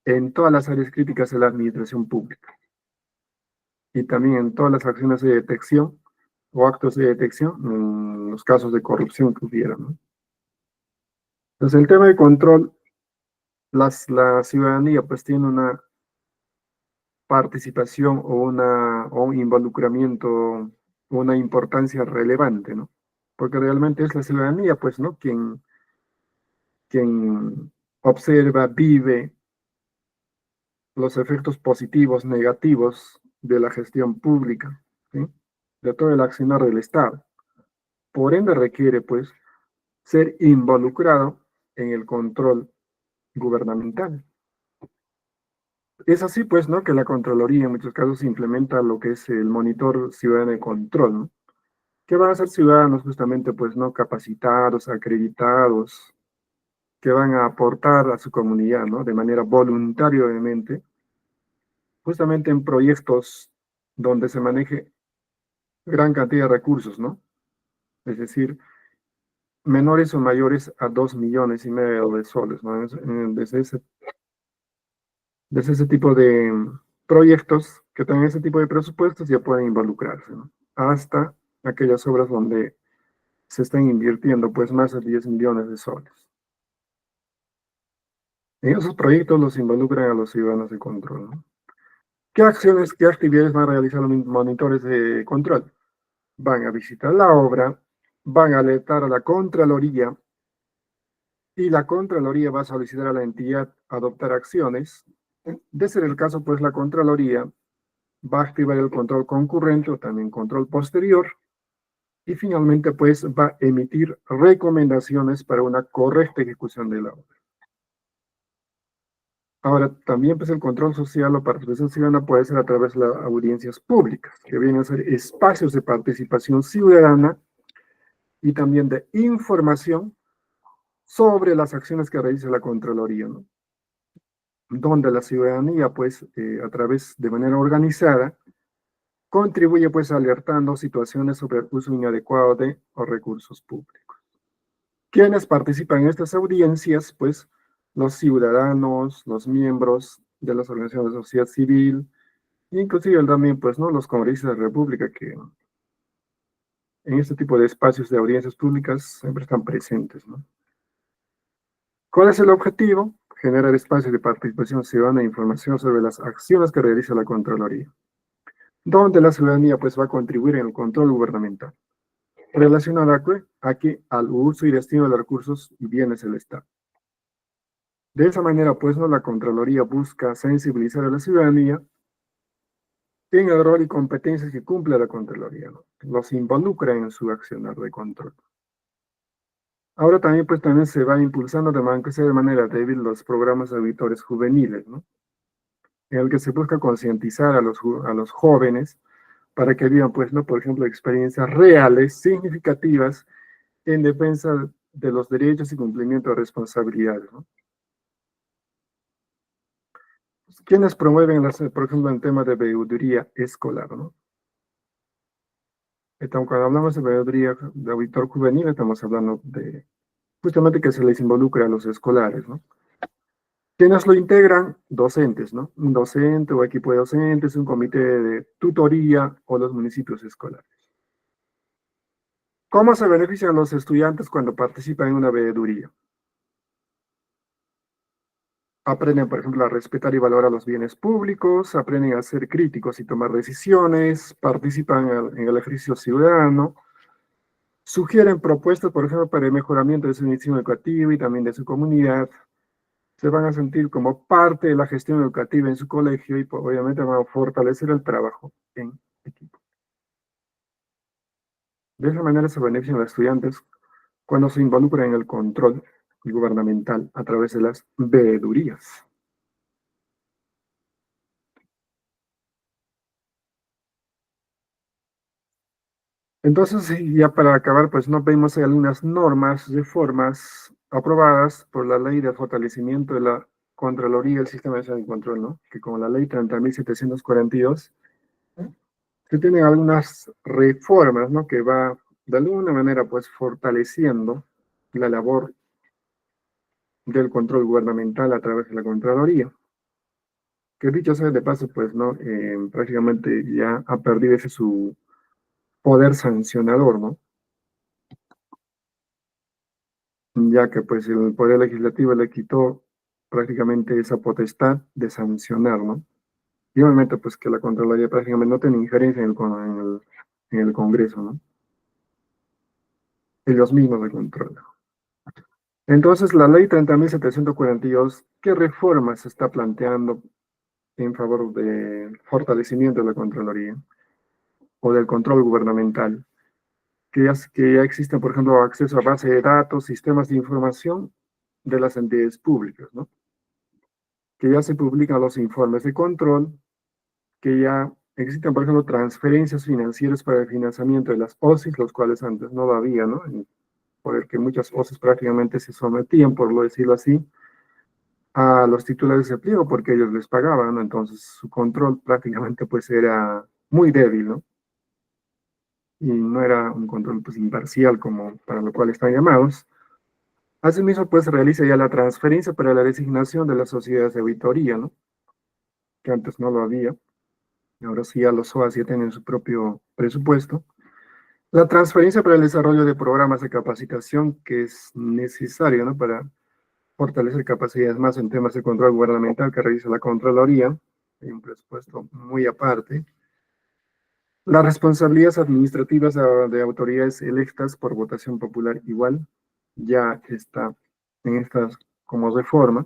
en todas las áreas críticas de la administración pública y también en todas las acciones de detección o actos de detección en los casos de corrupción que hubiera, ¿no? Entonces, el tema de control, la ciudadanía pues tiene una participación o un involucramiento, una importancia relevante, ¿no? Porque realmente es la ciudadanía, pues, ¿no? Quien observa, vive los efectos positivos, negativos de la gestión pública, ¿sí? De todo el accionar del Estado. Por ende requiere, pues, ser involucrado en el control gubernamental. Es así, pues, ¿no? Que la Contraloría en muchos casos implementa lo que es el monitor ciudadano de control, ¿no? Que van a ser ciudadanos justamente, pues, ¿no? Capacitados, acreditados, que van a aportar a su comunidad, ¿no? De manera voluntaria, obviamente, justamente en proyectos donde se maneje gran cantidad de recursos, ¿no? Es decir, menores o mayores a 2,5 millones de soles, ¿no? Desde ese tipo de proyectos que tengan ese tipo de presupuestos ya pueden involucrarse, ¿no? Hasta aquellas obras donde se están invirtiendo pues más de 10 millones de soles. En esos proyectos los involucran a los ciudadanos de control, ¿no? ¿Qué acciones, qué actividades van a realizar los monitores de control? Van a visitar la obra, van a alertar a la Contraloría y la Contraloría va a solicitar a la entidad adoptar acciones. De ser el caso, pues la Contraloría va a activar el control concurrente o también control posterior y finalmente pues va a emitir recomendaciones para una correcta ejecución de la obra. Ahora, también pues el control social o participación ciudadana puede ser a través de las audiencias públicas, que vienen a ser espacios de participación ciudadana y también de información sobre las acciones que realiza la Contraloría, ¿no? Donde la ciudadanía, pues, a través de manera organizada, contribuye, pues, alertando situaciones sobre el uso inadecuado de los recursos públicos. ¿Quiénes participan en estas audiencias? Pues, los ciudadanos, los miembros de las organizaciones de sociedad civil, inclusive también, pues, ¿no? Los congresistas de la República que en este tipo de espacios de audiencias públicas siempre están presentes, ¿no? ¿Cuál es el objetivo? Generar espacios de participación ciudadana e información sobre las acciones que realiza la Contraloría, donde la ciudadanía pues va a contribuir en el control gubernamental, relacionado al uso y destino de los recursos y bienes del Estado. De esa manera, pues, ¿no? La Contraloría busca sensibilizar a la ciudadanía en el rol y competencias que cumple la Contraloría, ¿no? Los involucra en su accionar de control. Ahora también, pues, también se va impulsando aunque sea de manera débil los programas de auditores juveniles, ¿no? En el que se busca concientizar a los jóvenes para que vivan, pues, ¿no? Por ejemplo, experiencias reales, significativas, en defensa de los derechos y cumplimiento de responsabilidades, ¿no? ¿Quiénes promueven, por ejemplo, el tema de veeduría escolar, ¿no? Entonces, cuando hablamos de veeduría de auditor juvenil, estamos hablando de justamente que se les involucre a los escolares, ¿no? ¿Quiénes lo integran? Docentes, ¿no? Un docente o equipo de docentes, un comité de tutoría o los municipios escolares. ¿Cómo se benefician los estudiantes cuando participan en una veeduría? Aprenden, por ejemplo, a respetar y valorar los bienes públicos, aprenden a ser críticos y tomar decisiones, participan en el ejercicio ciudadano, sugieren propuestas, por ejemplo, para el mejoramiento de su institución educativa y también de su comunidad, se van a sentir como parte de la gestión educativa en su colegio y pues, obviamente van a fortalecer el trabajo en equipo. De esa manera se benefician los estudiantes cuando se involucran en el control gubernamental a través de las veedurías. Entonces, ya para acabar, pues no vemos algunas normas, reformas aprobadas por la Ley de Fortalecimiento de la Contraloría del Sistema Nacional de Control, ¿no? Que como la Ley 30.742, se tienen algunas reformas, ¿no? Que va de alguna manera, pues, fortaleciendo la labor del control gubernamental a través de la Contraloría. Que dicho sea de paso, pues, ¿no? Prácticamente ya ha perdido ese su poder sancionador, ¿no? Ya que pues el Poder Legislativo le quitó prácticamente esa potestad de sancionar, ¿no? Y obviamente pues que la Contraloría prácticamente no tiene injerencia en el Congreso, ¿no? Ellos mismos de control. Entonces la ley 30.742, ¿qué reformas se está planteando en favor del fortalecimiento de la Contraloría o del control gubernamental? Que ya existen, por ejemplo, acceso a base de datos, sistemas de información de las entidades públicas, ¿no? Que ya se publican los informes de control, que ya existen, por ejemplo, transferencias financieras para el financiamiento de las OSIs, los cuales antes no lo había, ¿no? Porque muchas OSIs prácticamente se sometían, por lo decirlo así, a los titulares de pliego porque ellos les pagaban, ¿no? Entonces su control prácticamente pues era muy débil, ¿no? y no era un control pues imparcial como para lo cual están llamados. Asimismo, pues realiza ya la transferencia para la designación de las sociedades de auditoría, ¿no? Que antes no lo había. Ahora sí ya los SOAS ya tienen su propio presupuesto. La transferencia para el desarrollo de programas de capacitación que es necesario, ¿no? Para fortalecer capacidades más en temas de control gubernamental que realiza la Contraloría. Hay un presupuesto muy aparte. Las responsabilidades administrativas de autoridades electas por votación popular igual ya está en estas como reforma.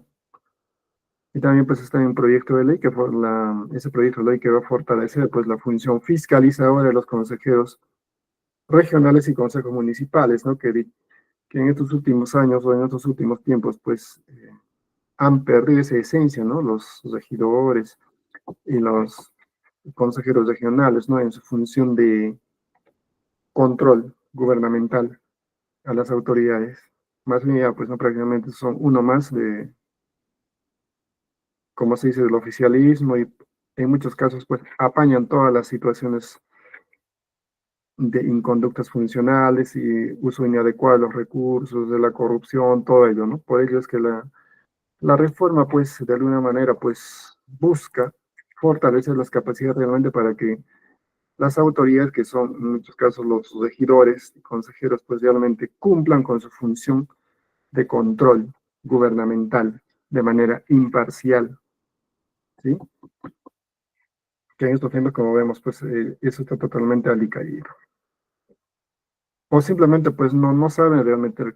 Y también pues está en un proyecto de ley ese proyecto de ley que va a fortalecer pues la función fiscalizadora de los consejeros regionales y consejos municipales, ¿no? Que en estos últimos años o en estos últimos tiempos pues han perdido esa esencia, ¿no? Los regidores y los consejeros regionales, ¿no? En su función de control gubernamental a las autoridades. Más bien ya, pues no prácticamente son uno más de, como se dice, del oficialismo y en muchos casos pues apañan todas las situaciones de inconductas funcionales y uso inadecuado de los recursos, de la corrupción, todo ello, ¿no? Por ello es que la reforma pues de alguna manera pues busca fortalecer las capacidades realmente para que las autoridades, que son en muchos casos los regidores y consejeros, pues realmente cumplan con su función de control gubernamental de manera imparcial, ¿sí? Que en estos tiempos, como vemos, pues eso está totalmente alicaído. O simplemente, pues no saben realmente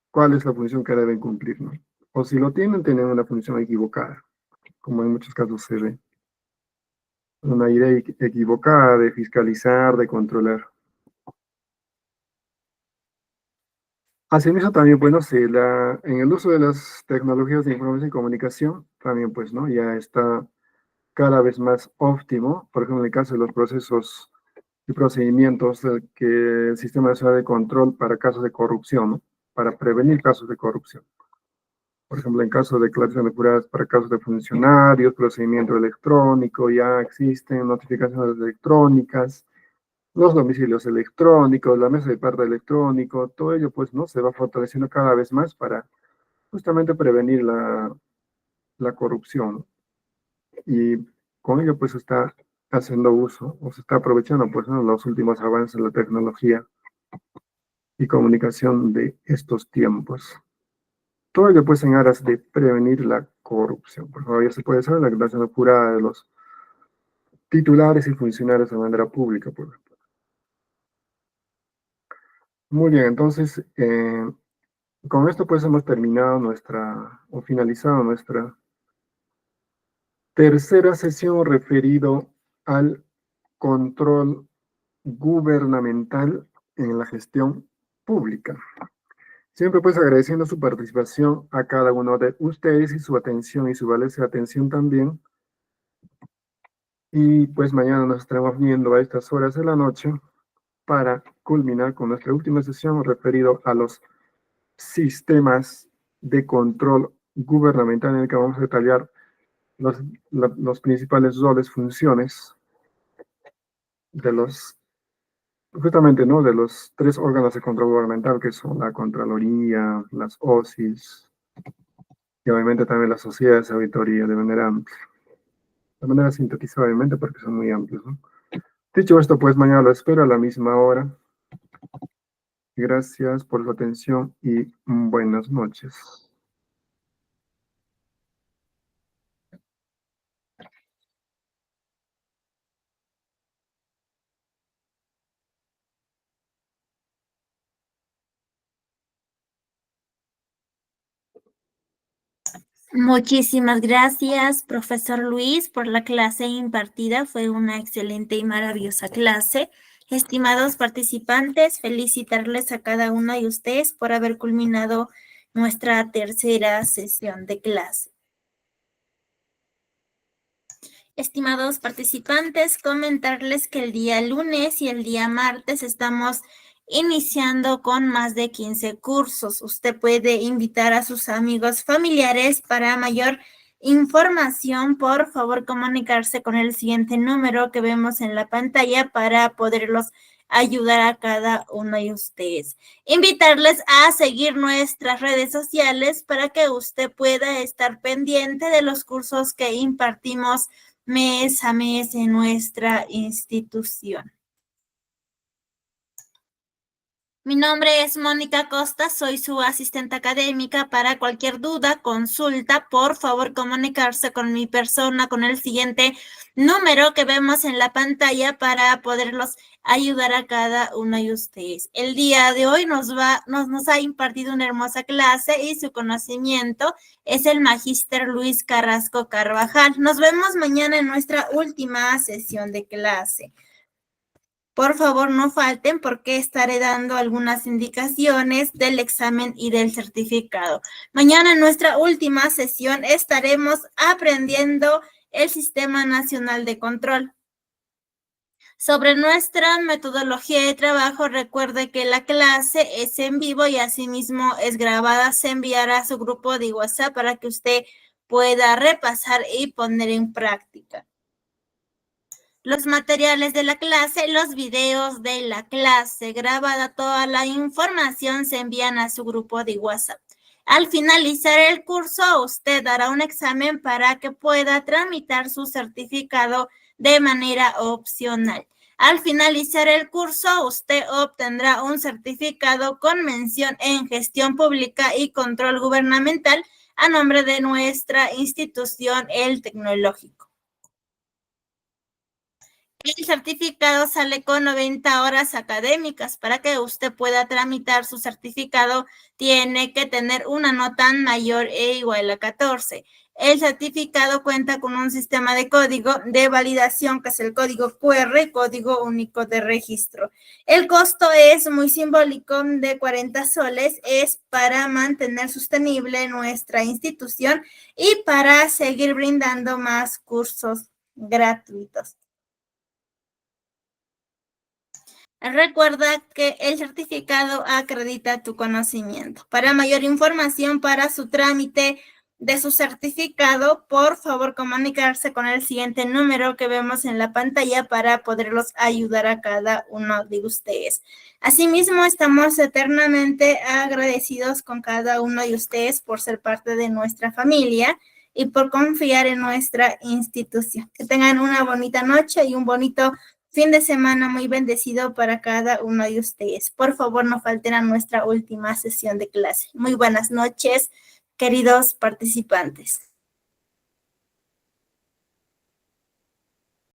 cuál es la función que deben cumplir, ¿no? O si lo tienen, tienen una función equivocada, como en muchos casos se ve. Una idea equivocada de fiscalizar, de controlar. Asimismo, también, bueno, en el uso de las tecnologías de información y comunicación, también, pues, ¿no? Ya está cada vez más óptimo, por ejemplo, en el caso de los procesos y procedimientos que el Sistema Nacional de Control para casos de corrupción, ¿no? Para prevenir casos de corrupción. Por ejemplo, en caso de declaración de jurados para casos de funcionarios, procedimiento electrónico, ya existen notificaciones electrónicas, los domicilios electrónicos, la mesa de parte electrónico, todo ello pues no se va fortaleciendo cada vez más para justamente prevenir la corrupción, ¿no? Y con ello pues se está haciendo uso o se está aprovechando pues ¿no? Los últimos avances de la tecnología y comunicación de estos tiempos. Todo ello pues en aras de prevenir la corrupción. Por favor, ya se puede saber la declaración jurada de los titulares y funcionarios de manera pública, por ejemplo. Muy bien, entonces con esto pues hemos terminado o finalizado nuestra tercera sesión referido al control gubernamental en la gestión pública. Siempre pues agradeciendo su participación a cada uno de ustedes y su atención y su valiosa atención también. Y pues mañana nos estaremos viendo a estas horas de la noche para culminar con nuestra última sesión referido a los sistemas de control gubernamental en el que vamos a detallar los principales roles, funciones de justamente, ¿no? De los tres órganos de control gubernamental que son la Contraloría, las OSIs y obviamente también las sociedades de auditoría de manera sintetizada obviamente porque son muy amplios, ¿no? Dicho esto, pues mañana lo espero a la misma hora. Gracias por su atención y buenas noches. Muchísimas gracias, profesor Luis, por la clase impartida. Fue una excelente y maravillosa clase. Estimados participantes, felicitarles a cada uno de ustedes por haber culminado nuestra tercera sesión de clase. Estimados participantes, comentarles que el día lunes y el día martes estamos iniciando con más de 15 cursos. Usted puede invitar a sus amigos familiares. Para mayor información, por favor, comunicarse con el siguiente número que vemos en la pantalla para poderlos ayudar a cada uno de ustedes. Invitarles a seguir nuestras redes sociales para que usted pueda estar pendiente de los cursos que impartimos mes a mes en nuestra institución. Mi nombre es Mónica Costa, soy su asistente académica. Para cualquier duda, consulta, por favor comunicarse con mi persona con el siguiente número que vemos en la pantalla para poderlos ayudar a cada uno de ustedes. El día de hoy nos ha impartido una hermosa clase y su conocimiento es el magíster Luis Carrasco Carvajal. Nos vemos mañana en nuestra última sesión de clase. Por favor, no falten porque estaré dando algunas indicaciones del examen y del certificado. Mañana en nuestra última sesión estaremos aprendiendo el Sistema Nacional de Control. Sobre nuestra metodología de trabajo, recuerde que la clase es en vivo y asimismo es grabada. Se enviará a su grupo de WhatsApp para que usted pueda repasar y poner en práctica los materiales de la clase, los videos de la clase grabada, toda la información se envían a su grupo de WhatsApp. Al finalizar el curso, usted dará un examen para que pueda tramitar su certificado de manera opcional. Al finalizar el curso, usted obtendrá un certificado con mención en gestión pública y control gubernamental a nombre de nuestra institución, el Tecnológico. El certificado sale con 90 horas académicas. Para que usted pueda tramitar su certificado, tiene que tener una nota mayor e igual a 14. El certificado cuenta con un sistema de código de validación, que es el código QR, código único de registro. El costo es muy simbólico, de 40 soles, es para mantener sostenible nuestra institución y para seguir brindando más cursos gratuitos. Recuerda que el certificado acredita tu conocimiento. Para mayor información para su trámite de su certificado, por favor comunicarse con el siguiente número que vemos en la pantalla para poderlos ayudar a cada uno de ustedes. Asimismo, estamos eternamente agradecidos con cada uno de ustedes por ser parte de nuestra familia y por confiar en nuestra institución. Que tengan una bonita noche y un bonito fin de semana muy bendecido para cada uno de ustedes. Por favor, no falten a nuestra última sesión de clase. Muy buenas noches, queridos participantes.